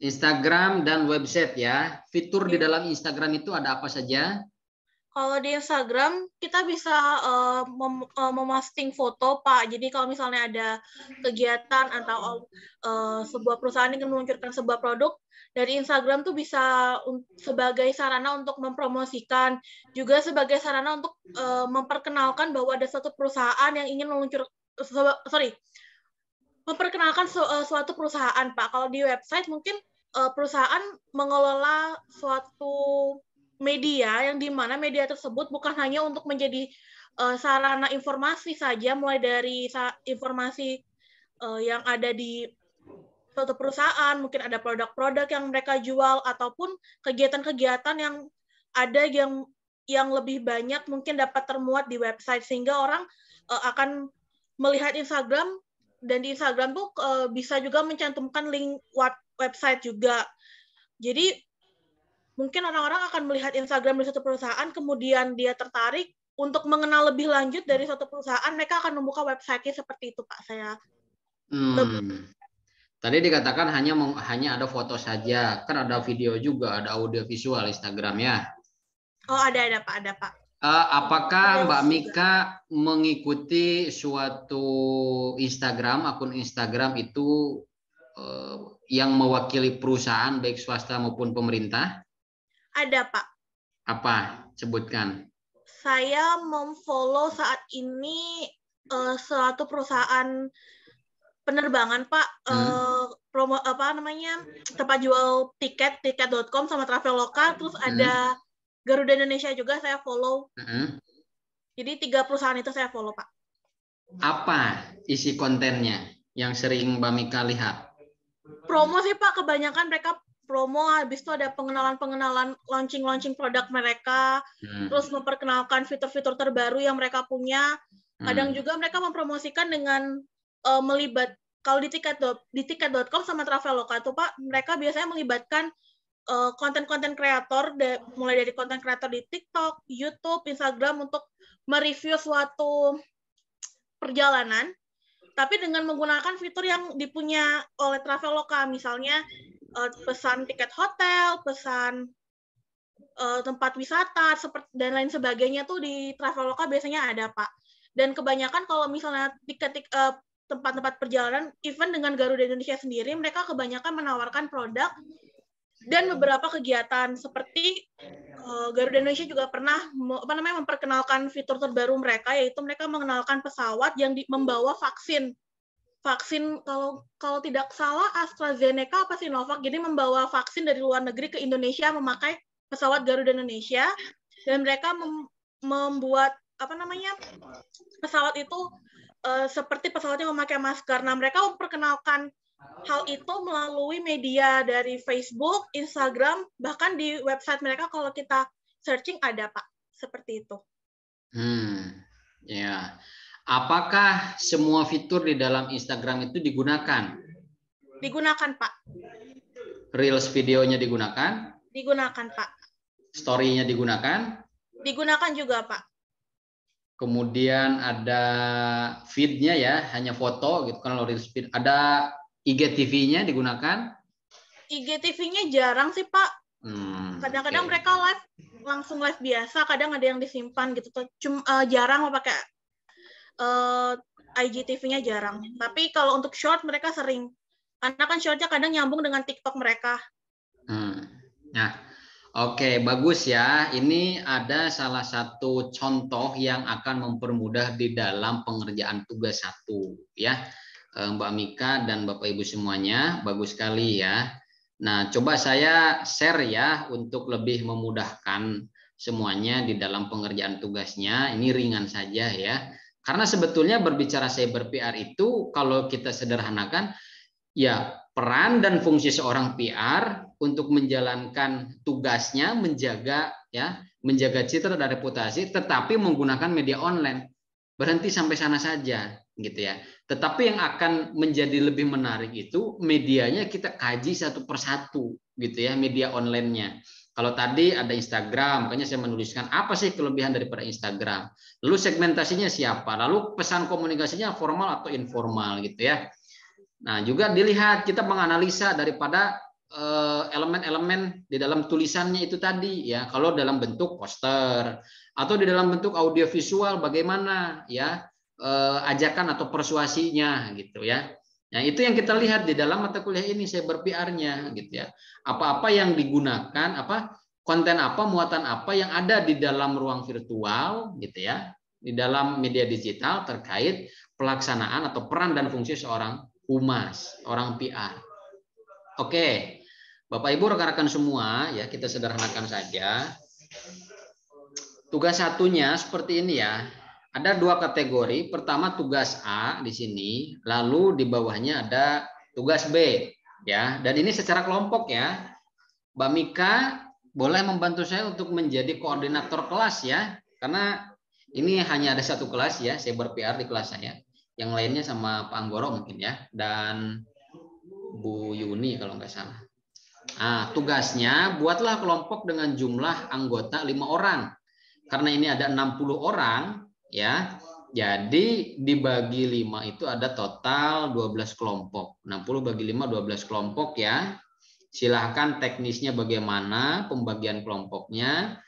Instagram dan website ya. Fitur di dalam Instagram itu ada apa saja? Kalau di Instagram kita bisa memposting foto, Pak. Jadi kalau misalnya ada kegiatan atau sebuah perusahaan yang meluncurkan sebuah produk, dari Instagram tuh bisa sebagai sarana untuk mempromosikan, juga sebagai sarana untuk memperkenalkan bahwa ada suatu perusahaan yang ingin memperkenalkan suatu perusahaan, Pak. Kalau di website mungkin perusahaan mengelola suatu media yang dimana media tersebut bukan hanya untuk menjadi sarana informasi saja, mulai dari informasi yang ada di suatu perusahaan, mungkin ada produk-produk yang mereka jual, ataupun kegiatan-kegiatan yang ada yang lebih banyak mungkin dapat termuat di website, sehingga orang akan melihat Instagram, dan di Instagram tuh bisa juga mencantumkan link website juga. Jadi mungkin orang-orang akan melihat Instagram dari suatu perusahaan, kemudian dia tertarik untuk mengenal lebih lanjut dari suatu perusahaan, mereka akan membuka website-nya seperti itu, Pak. Saya. Tadi dikatakan hanya ada foto saja, kan ada video juga, ada audio visual Instagram ya. Oh, ada Pak, ada Pak. Apakah Mbak Mika mengikuti suatu akun Instagram itu yang mewakili perusahaan baik swasta maupun pemerintah? Ada, Pak. Apa? Sebutkan. Saya memfollow saat ini suatu perusahaan penerbangan, Pak. Promo tempat jual tiket.com sama Traveloka, terus ada Garuda Indonesia juga saya follow. Jadi 3 perusahaan itu saya follow, Pak. Apa isi kontennya yang sering Mbak Mika lihat? Promo sih, Pak. Kebanyakan mereka promo, habis itu ada pengenalan launching produk mereka, terus memperkenalkan fitur-fitur terbaru yang mereka punya. Kadang juga mereka mempromosikan dengan kalau di tiket.com sama Traveloka tuh, Pak, mereka biasanya melibatkan konten-konten kreator, mulai dari konten kreator di TikTok, YouTube, Instagram, untuk mereview suatu perjalanan, tapi dengan menggunakan fitur yang dipunya oleh Traveloka, misalnya pesan tiket hotel, pesan tempat wisata, dan lain sebagainya tuh di Traveloka biasanya ada, Pak. Dan kebanyakan kalau misalnya tempat-tempat perjalanan, even dengan Garuda Indonesia sendiri, mereka kebanyakan menawarkan produk dan beberapa kegiatan, seperti Garuda Indonesia juga pernah memperkenalkan fitur terbaru mereka, yaitu mereka mengenalkan pesawat yang membawa vaksin kalau tidak salah AstraZeneca apa Sinovac, jadi membawa vaksin dari luar negeri ke Indonesia memakai pesawat Garuda Indonesia, dan mereka membuat pesawat itu seperti pesawat yang memakai masker. Nah, mereka memperkenalkan hal itu melalui media dari Facebook, Instagram, bahkan di website mereka kalau kita searching ada, Pak, seperti itu. Ya. Apakah semua fitur di dalam Instagram itu digunakan? Digunakan, Pak. Reels videonya digunakan? Digunakan, Pak. Story-nya digunakan? Digunakan juga, Pak. Kemudian ada feed-nya ya, hanya foto gitu kan, kalau Reels feed. Ada IGTV-nya digunakan? IGTV-nya jarang sih, Pak. Kadang-kadang mereka langsung live biasa, kadang ada yang disimpan gitu. Cuma jarang pakai IGTV-nya jarang. Tapi kalau untuk short mereka sering. Karena kan short-nya kadang nyambung dengan TikTok mereka. Nah, oke, bagus ya. Ini ada salah satu contoh yang akan mempermudah di dalam pengerjaan tugas 1 ya. Mbak Mika dan Bapak Ibu semuanya, bagus sekali ya. Nah, coba saya share ya untuk lebih memudahkan semuanya di dalam pengerjaan tugasnya. Ini ringan saja ya. Karena sebetulnya berbicara cyber PR itu kalau kita sederhanakan, ya peran dan fungsi seorang PR untuk menjalankan tugasnya menjaga citra dan reputasi, tetapi menggunakan media online. Berhenti sampai sana saja, gitu ya. Tetapi yang akan menjadi lebih menarik itu medianya kita kaji satu persatu, gitu ya, media online-nya. Kalau tadi ada Instagram, makanya saya menuliskan apa sih kelebihan daripada Instagram. Lalu segmentasinya siapa, lalu pesan komunikasinya formal atau informal, gitu ya. Nah, juga dilihat kita menganalisa daripada elemen-elemen di dalam tulisannya itu tadi ya. Kalau dalam bentuk poster atau di dalam bentuk audiovisual bagaimana ya ajakan atau persuasinya gitu ya. Nah, itu yang kita lihat di dalam mata kuliah ini cyber PR-nya gitu ya. Apa-apa yang digunakan, konten apa, muatan apa yang ada di dalam ruang virtual gitu ya. Di dalam media digital terkait pelaksanaan atau peran dan fungsi seorang humas, orang PR. Oke, Bapak Ibu rekan-rekan semua, ya kita sederhanakan saja. Tugas satunya seperti ini ya. Ada dua kategori. Pertama tugas A di sini, lalu di bawahnya ada tugas B, ya. Dan ini secara kelompok ya. Mbak Mika boleh membantu saya untuk menjadi koordinator kelas ya, karena ini hanya ada satu kelas ya, cyber PR di kelas saya. Yang lainnya sama Pak Anggoro mungkin ya, dan Bu Yuni kalau nggak salah. Nah, tugasnya buatlah kelompok dengan jumlah anggota 5 orang. Karena ini ada 60 orang, ya. Jadi dibagi 5 itu ada total 12 kelompok. 60 bagi 5 12 kelompok ya. Silahkan teknisnya bagaimana pembagian kelompoknya.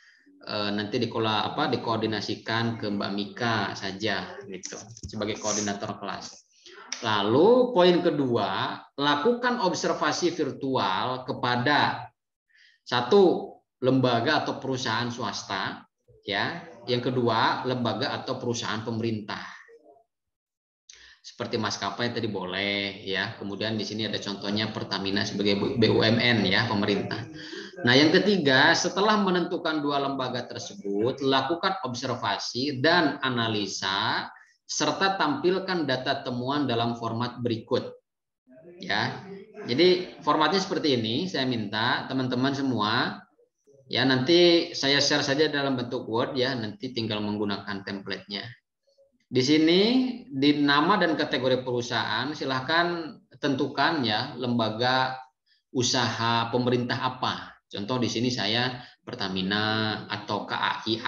Nanti dikoordinasikan ke Mbak Mika saja gitu sebagai koordinator kelas. Lalu poin kedua, lakukan observasi virtual kepada satu lembaga atau perusahaan swasta, ya. Yang kedua, lembaga atau perusahaan pemerintah. Seperti maskapai tadi boleh, ya. Kemudian di sini ada contohnya Pertamina sebagai BUMN, ya, pemerintah. Nah, yang ketiga, setelah menentukan dua lembaga tersebut, lakukan observasi dan analisa serta tampilkan data temuan dalam format berikut. Ya. Jadi formatnya seperti ini, saya minta teman-teman semua ya nanti saya share saja dalam bentuk Word ya, nanti tinggal menggunakan template-nya. Di sini di nama dan kategori perusahaan silahkan tentukan ya lembaga usaha pemerintah apa. Contoh di sini saya Pertamina atau KAI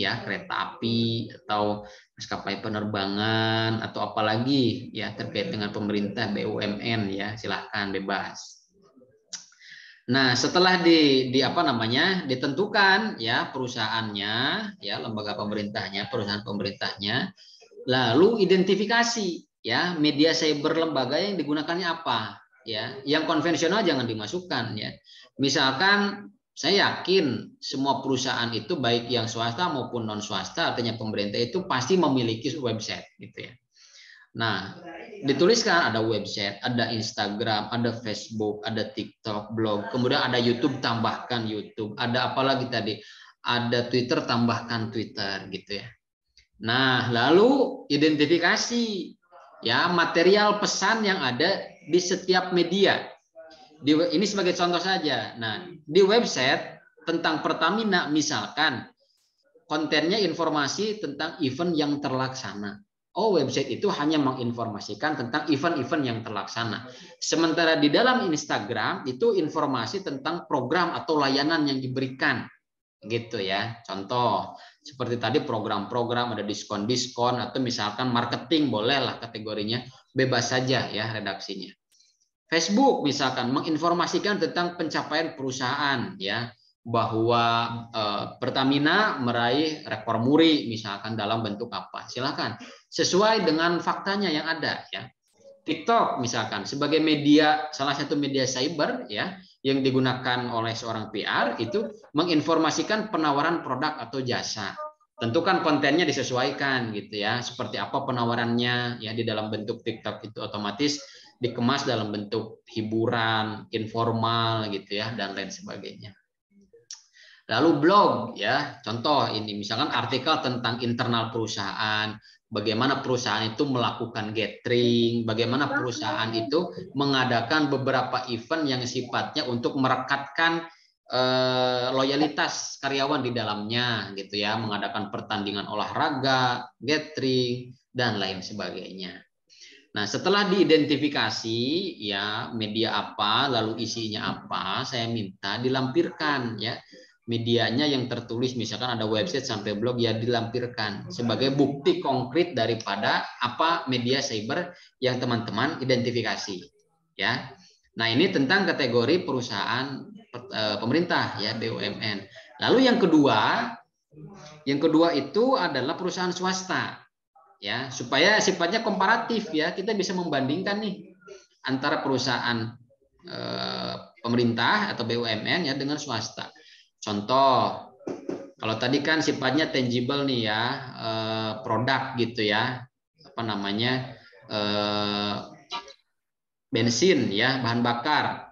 ya, kereta api atau maskapai penerbangan atau apalagi ya terkait dengan pemerintah BUMN ya, silahkan bebas. Nah, setelah ditentukan ya perusahaannya ya, lembaga pemerintahnya, perusahaan pemerintahnya, lalu identifikasi ya media cyber lembaga yang digunakannya apa ya. Yang konvensional jangan dimasukkan ya. Misalkan saya yakin semua perusahaan itu baik yang swasta maupun non swasta, artinya pemerintah itu pasti memiliki website gitu ya. Nah, dituliskan ada website, ada Instagram, ada Facebook, ada TikTok, blog, kemudian ada YouTube, tambahkan YouTube, ada apa lagi tadi? Ada Twitter, tambahkan Twitter gitu ya. Nah, lalu identifikasi ya material pesan yang ada di setiap media. Ini sebagai contoh saja. Nah, di website tentang Pertamina misalkan kontennya informasi tentang event yang terlaksana. Oh, website itu hanya menginformasikan tentang event-event yang terlaksana. Sementara di dalam Instagram itu informasi tentang program atau layanan yang diberikan. Gitu ya. Contoh seperti tadi program-program, ada diskon-diskon atau misalkan marketing, bolehlah kategorinya, bebas saja ya redaksinya. Facebook misalkan menginformasikan tentang pencapaian perusahaan ya, bahwa Pertamina meraih rekor muri misalkan dalam bentuk apa, silakan sesuai dengan faktanya yang ada ya. TikTok misalkan sebagai media, salah satu media cyber ya yang digunakan oleh seorang PR itu menginformasikan penawaran produk atau jasa. Tentukan kontennya disesuaikan gitu ya, seperti apa penawarannya ya. Di dalam bentuk TikTok itu otomatis dikemas dalam bentuk hiburan, informal gitu ya, dan lain sebagainya. Lalu blog ya, contoh ini misalkan artikel tentang internal perusahaan, bagaimana perusahaan itu melakukan gathering, bagaimana perusahaan itu mengadakan beberapa event yang sifatnya untuk merekatkan loyalitas karyawan di dalamnya gitu ya, mengadakan pertandingan olahraga, gathering dan lain sebagainya. Nah, setelah diidentifikasi ya media apa, lalu isinya apa, saya minta dilampirkan ya. Medianya yang tertulis, misalkan ada website sampai blog, ya dilampirkan sebagai bukti konkret daripada apa media cyber yang teman-teman identifikasi ya. Nah, ini tentang kategori perusahaan pemerintah ya, BUMN. Lalu yang kedua itu adalah perusahaan swasta ya, supaya sifatnya komparatif ya, kita bisa membandingkan nih antara perusahaan pemerintah atau BUMN ya dengan swasta. Contoh, kalau tadi kan sifatnya tangible nih ya, produk gitu ya, apa namanya, bensin ya, bahan bakar.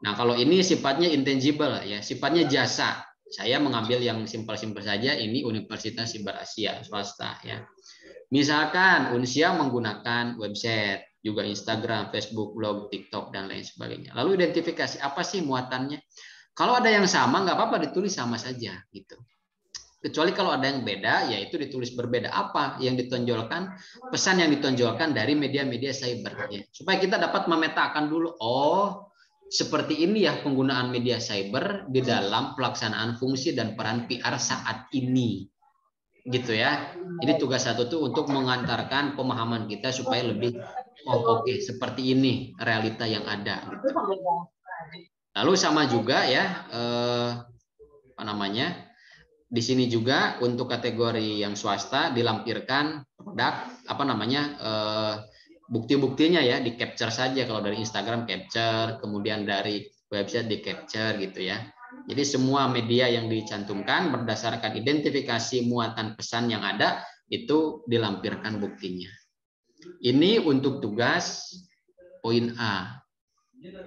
Nah, kalau ini sifatnya intangible ya, sifatnya jasa. Saya mengambil yang simpel-simpel saja, ini Universitas Siber Asia swasta ya. Misalkan Unsia menggunakan website, juga Instagram, Facebook, blog, TikTok, dan lain sebagainya. Lalu identifikasi apa sih muatannya? Kalau ada yang sama, nggak apa-apa ditulis sama saja gitu. Kecuali kalau ada yang beda, yaitu ditulis berbeda. Apa yang ditonjolkan, pesan yang ditonjolkan dari media-media cyber. Ya. Supaya kita dapat memetakan dulu, oh seperti ini ya penggunaan media cyber di dalam pelaksanaan fungsi dan peran PR saat ini. Gitu ya. Ini tugas satu tuh untuk mengantarkan pemahaman kita supaya lebih oke, seperti ini realita yang ada gitu. Lalu sama juga ya apa namanya? Di sini juga untuk kategori yang swasta dilampirkan produk apa namanya? Bukti-buktinya ya di capture saja, kalau dari Instagram capture, kemudian dari website di capture gitu ya. Jadi semua media yang dicantumkan berdasarkan identifikasi muatan pesan yang ada itu dilampirkan buktinya. Ini untuk tugas poin A.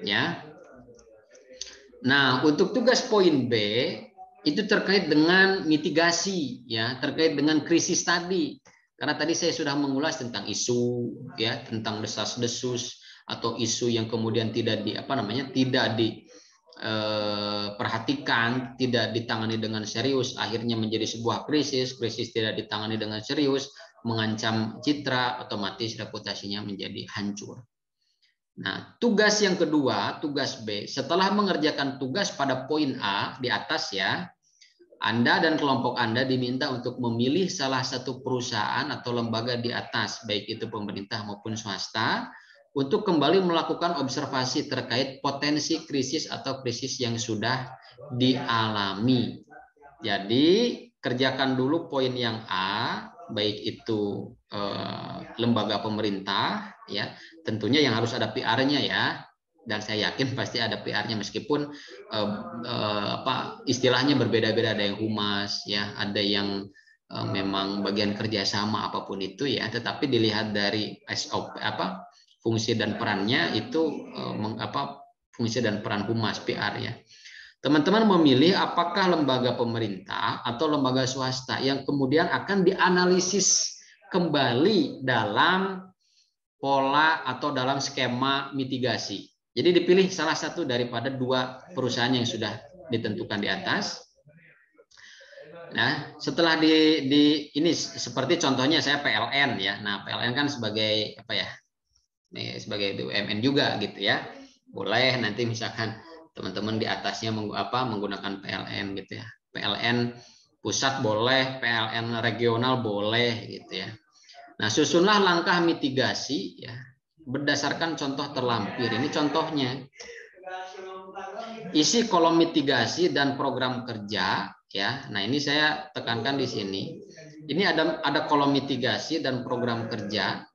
Ya. Nah, untuk tugas poin B itu terkait dengan mitigasi ya, terkait dengan krisis tadi. Karena tadi saya sudah mengulas tentang isu ya, tentang desas-desus atau isu yang kemudian tidak diperhatikan, tidak ditangani dengan serius, akhirnya menjadi sebuah krisis tidak ditangani dengan serius, mengancam citra, otomatis reputasinya menjadi hancur. Nah, tugas yang kedua, tugas B, setelah mengerjakan tugas pada poin A di atas ya, Anda dan kelompok Anda diminta untuk memilih salah satu perusahaan atau lembaga di atas, baik itu pemerintah maupun swasta, untuk kembali melakukan observasi terkait potensi krisis atau krisis yang sudah dialami. Jadi, kerjakan dulu poin yang A, baik itu lembaga pemerintah, ya, tentunya yang harus ada PR-nya ya, dan saya yakin pasti ada PR-nya meskipun istilahnya berbeda-beda, ada yang humas, ya, ada yang memang bagian kerjasama apapun itu ya, tetapi dilihat dari SOP fungsi dan perannya itu fungsi dan peran humas PR ya. Teman-teman memilih apakah lembaga pemerintah atau lembaga swasta yang kemudian akan dianalisis kembali dalam pola atau dalam skema mitigasi. Jadi dipilih salah satu daripada dua perusahaan yang sudah ditentukan di atas. Nah, setelah ini seperti contohnya saya PLN ya. Nah, PLN kan sebagai sebagai BUMN juga gitu ya. Boleh nanti misalkan teman-teman di atasnya menggunakan PLN gitu ya. PLN pusat boleh, PLN regional boleh gitu ya. Nah, susunlah langkah mitigasi ya berdasarkan contoh terlampir. Ini contohnya. Isi kolom mitigasi dan program kerja ya. Nah, ini saya tekankan di sini. Ini ada kolom mitigasi dan program kerja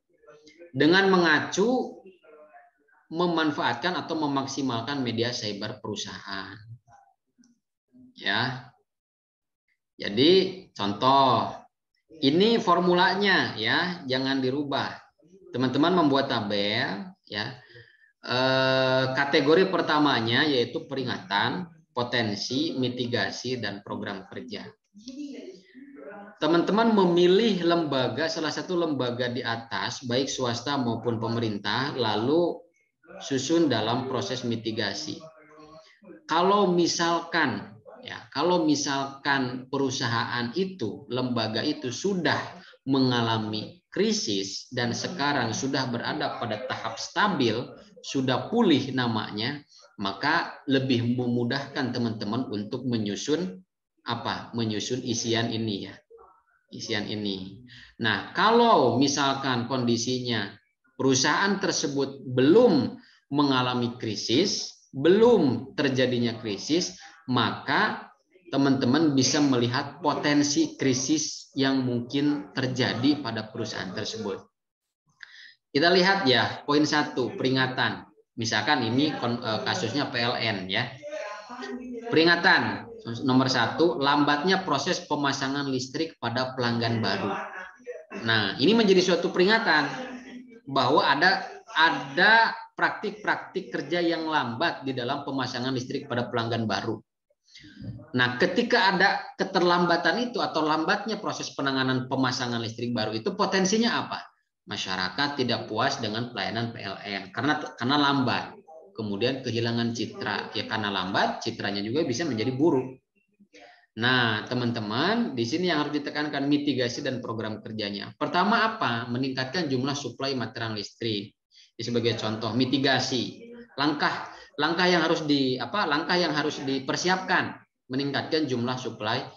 dengan mengacu memanfaatkan atau memaksimalkan media cyber perusahaan. Ya. Jadi contoh, ini formulanya ya, jangan dirubah. Teman-teman membuat tabel ya. Kategori pertamanya yaitu peringatan, potensi, mitigasi dan program kerja. teman-teman memilih lembaga, salah satu lembaga di atas, baik swasta maupun pemerintah, lalu susun dalam proses mitigasi. Kalau misalkan perusahaan itu, lembaga itu sudah mengalami krisis dan sekarang sudah berada pada tahap stabil, sudah pulih namanya, maka lebih memudahkan teman-teman untuk menyusun isian ini ya. Isian ini. Nah, kalau misalkan kondisinya perusahaan tersebut belum mengalami krisis, belum terjadinya krisis, maka teman-teman bisa melihat potensi krisis yang mungkin terjadi pada perusahaan tersebut. Kita lihat ya, poin 1, peringatan. Misalkan ini kasusnya PLN ya. Peringatan nomor 1, lambatnya proses pemasangan listrik pada pelanggan baru. Nah, ini menjadi suatu peringatan bahwa ada praktik-praktik kerja yang lambat di dalam pemasangan listrik pada pelanggan baru. Nah, ketika ada keterlambatan itu atau lambatnya proses penanganan pemasangan listrik baru itu, potensinya apa? Masyarakat tidak puas dengan pelayanan PLN karena lambat. Kemudian kehilangan citra, ya karena lambat, citranya juga bisa menjadi buruk. Nah, teman-teman, di sini yang harus ditekankan mitigasi dan program kerjanya. Pertama apa? Meningkatkan jumlah suplai material listrik. Ini sebagai contoh mitigasi. Langkah yang harus dipersiapkan, meningkatkan jumlah suplai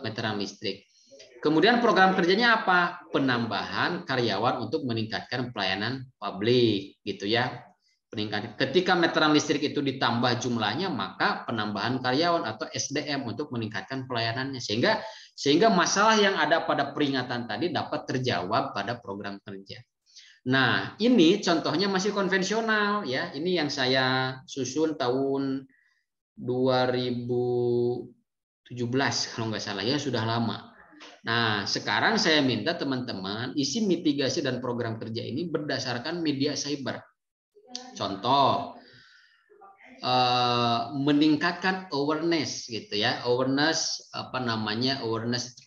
material listrik. Kemudian program kerjanya apa? Penambahan karyawan untuk meningkatkan pelayanan publik, gitu ya. Ketika meteran listrik itu ditambah jumlahnya, maka penambahan karyawan atau SDM untuk meningkatkan pelayanannya, sehingga masalah yang ada pada peringatan tadi dapat terjawab pada program kerja. Nah, ini contohnya masih konvensional ya. Ini yang saya susun tahun 2017 kalau nggak salah ya, sudah lama. Nah, sekarang saya minta teman-teman isi mitigasi dan program kerja ini berdasarkan media cyber. Contoh, meningkatkan awareness gitu ya, awareness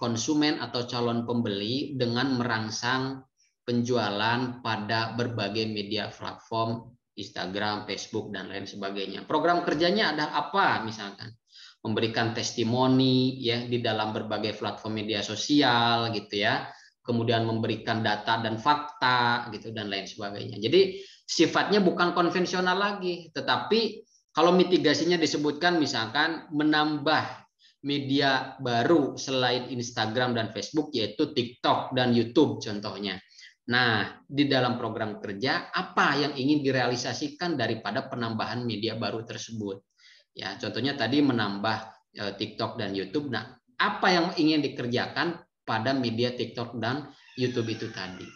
konsumen atau calon pembeli dengan merangsang penjualan pada berbagai media platform, Instagram, Facebook dan lain sebagainya. Program kerjanya ada apa? Misalkan memberikan testimoni ya di dalam berbagai platform media sosial gitu ya, kemudian memberikan data dan fakta gitu dan lain sebagainya. Jadi sifatnya bukan konvensional lagi, tetapi kalau mitigasinya disebutkan misalkan menambah media baru selain Instagram dan Facebook, yaitu TikTok dan YouTube contohnya. Nah, di dalam program kerja apa yang ingin direalisasikan daripada penambahan media baru tersebut? Ya, contohnya tadi menambah TikTok dan YouTube. Nah, apa yang ingin dikerjakan pada media TikTok dan YouTube itu tadi?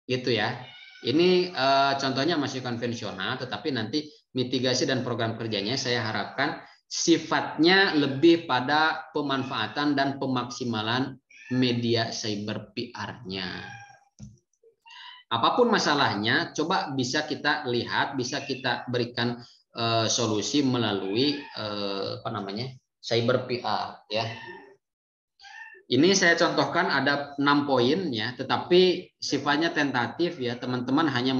Gitu ya. Ini contohnya masih konvensional, tetapi nanti mitigasi dan program kerjanya saya harapkan sifatnya lebih pada pemanfaatan dan pemaksimalan media cyber PR-nya. Apapun masalahnya, coba bisa kita lihat, bisa kita berikan solusi melalui cyber PR ya. Ini saya contohkan ada 6 poin ya, tetapi sifatnya tentatif ya. Teman-teman hanya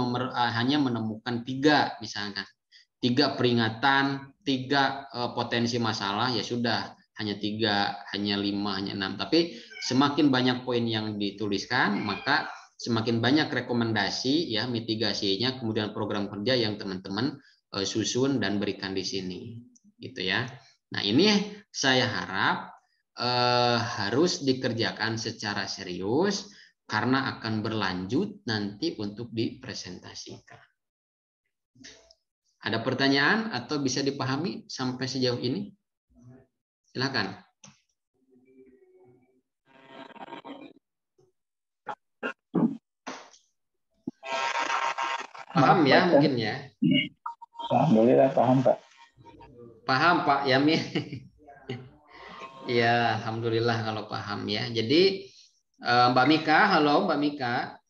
menemukan 3 misalkan. 3 peringatan, 3 potensi masalah, ya sudah, hanya 3, hanya 5, hanya 6. Tapi semakin banyak poin yang dituliskan, maka semakin banyak rekomendasi ya mitigasinya, kemudian program kerja yang teman-teman susun dan berikan di sini. Gitu ya. Nah, ini saya harap harus dikerjakan secara serius karena akan berlanjut nanti untuk dipresentasikan. Ada pertanyaan atau bisa dipahami sampai sejauh ini? Silakan. Paham ya mungkin ya? Alhamdulillah paham Pak. Paham Pak Yamin. Ya, alhamdulillah kalau paham ya. Jadi Mbak Mika, halo Mbak Mika.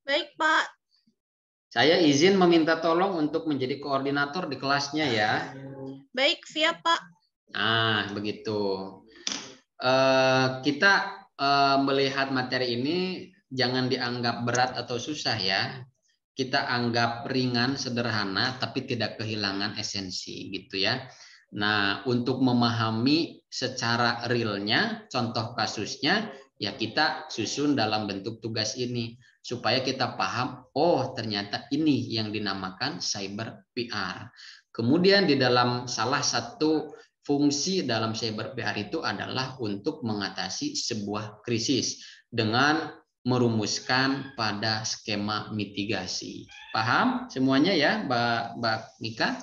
Baik Pak. Saya izin meminta tolong untuk menjadi koordinator di kelasnya ya. Baik, siap Pak. Nah, begitu. Kita melihat materi ini jangan dianggap berat atau susah ya. Kita anggap ringan, sederhana, tapi tidak kehilangan esensi gitu ya. Nah, untuk memahami secara realnya, contoh kasusnya, ya kita susun dalam bentuk tugas ini. Supaya kita paham, oh ternyata ini yang dinamakan cyber PR. Kemudian di dalam salah satu fungsi dalam cyber PR itu adalah untuk mengatasi sebuah krisis dengan merumuskan pada skema mitigasi. Paham semuanya ya, Mbak Mika?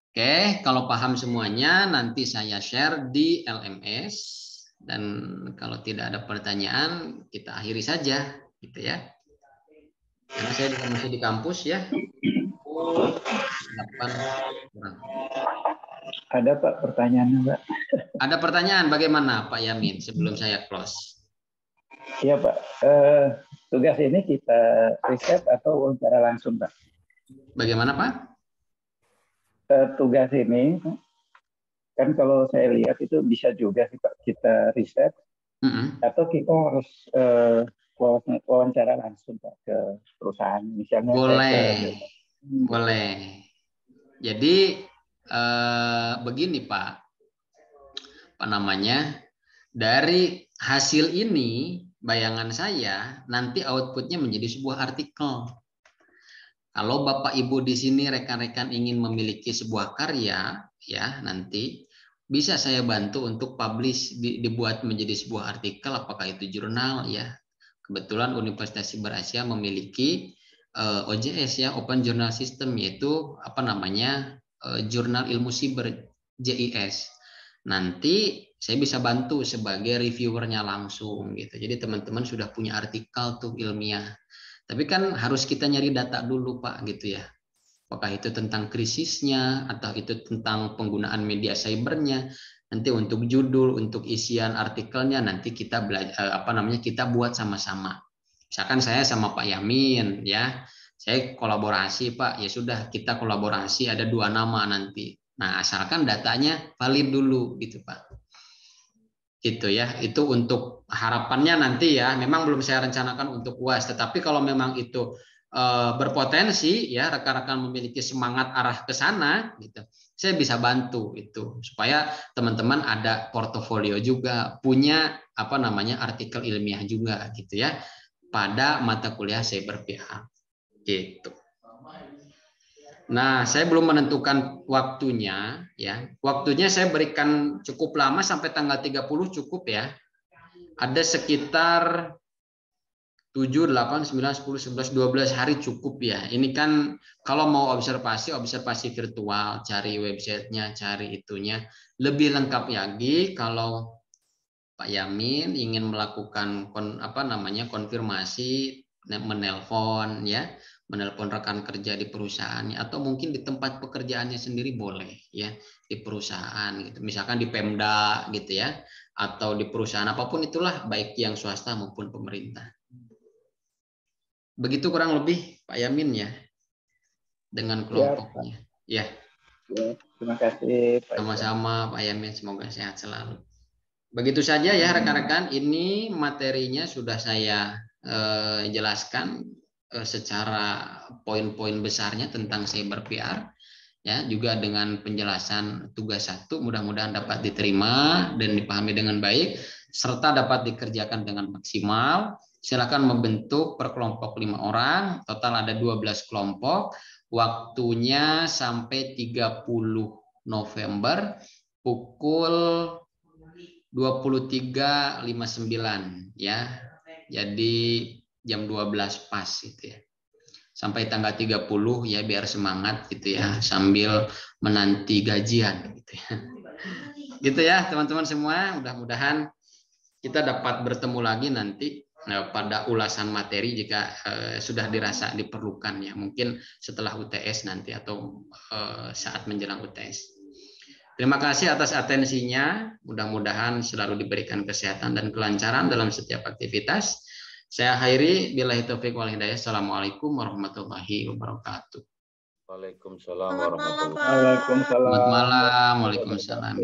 Oke, kalau paham semuanya nanti saya share di LMS dan kalau tidak ada pertanyaan kita akhiri saja gitu ya. Karena saya masih di kampus ya. 8 kurang. Ada Pak pertanyaannya Pak. Ada pertanyaan bagaimana Pak Yamin sebelum saya close? Iya Pak, tugas ini kita riset atau wawancara langsung Pak? Bagaimana Pak? Tugas ini kan kalau saya lihat itu bisa juga sih Pak kita riset atau kita harus wawancara langsung Pak ke perusahaan misalnya. Boleh, boleh. Jadi begini Pak, apa namanya? Dari hasil ini bayangan saya nanti outputnya menjadi sebuah artikel. Kalau Bapak Ibu di sini rekan-rekan ingin memiliki sebuah karya, ya nanti bisa saya bantu untuk publish, dibuat menjadi sebuah artikel, apakah itu jurnal ya. Kebetulan Universitas Siber Asia memiliki OJS ya, Open Journal System, yaitu apa namanya jurnal ilmu siber JIS. Nanti saya bisa bantu sebagai reviewernya langsung gitu. Jadi teman-teman sudah punya artikel tuh ilmiah. Tapi kan harus kita nyari data dulu Pak gitu ya. Apakah itu tentang krisisnya atau itu tentang penggunaan media cybernya. Nanti untuk judul, untuk isian artikelnya nanti kita belajar kita buat sama-sama. Misalkan saya sama Pak Yamin ya. Saya kolaborasi Pak, ya sudah kita kolaborasi ada 2 nama nanti. Nah, asalkan datanya valid dulu gitu Pak. Gitu ya, itu untuk harapannya nanti ya. Memang belum saya rencanakan untuk UAS, tetapi kalau memang itu berpotensi ya, rekan-rekan memiliki semangat arah ke sana gitu, saya bisa bantu itu supaya teman-teman ada portofolio juga, punya apa namanya artikel ilmiah juga gitu ya pada mata kuliah cyber PR gitu. Nah, saya belum menentukan waktunya ya. Waktunya saya berikan cukup lama sampai tanggal 30 cukup ya. Ada sekitar 7, 8, 9, 10, 11, 12 hari cukup ya. Ini kan kalau mau observasi virtual, cari websitenya, cari itunya. Lebih lengkap lagi kalau Pak Yamin ingin melakukan konfirmasi, menelpon ya. Menelpon rekan kerja di perusahaannya atau mungkin di tempat pekerjaannya sendiri boleh ya, di perusahaan gitu, misalkan di Pemda gitu ya, atau di perusahaan apapun itulah, baik yang swasta maupun pemerintah. Begitu kurang lebih Pak Yamin ya dengan kelompoknya ya. Terima kasih Pak. Sama-sama Pak Yamin, semoga sehat selalu. Begitu saja ya rekan-rekan, ini materinya sudah saya jelaskan secara poin-poin besarnya tentang cyber PR ya, juga dengan penjelasan tugas 1 mudah-mudahan dapat diterima dan dipahami dengan baik serta dapat dikerjakan dengan maksimal. Silakan membentuk per kelompok 5 orang, total ada 12 kelompok, waktunya sampai 30 November pukul 23.59 ya. Jadi jam 12 pas gitu ya. Sampai tanggal 30 ya, biar semangat gitu ya, sambil menanti gajian gitu ya. Gitu ya teman-teman semua, mudah-mudahan kita dapat bertemu lagi nanti pada ulasan materi jika sudah dirasa diperlukan ya, mungkin setelah UTS nanti atau saat menjelang UTS. Terima kasih atas atensinya, mudah-mudahan selalu diberikan kesehatan dan kelancaran dalam setiap aktivitas. Saya akhiri, billahi taufiq wal hidayah. Assalamualaikum warahmatullahi wabarakatuh. Waalaikumsalam warahmatullahi wabarakatuh. Selamat malam. Waalaikumsalam.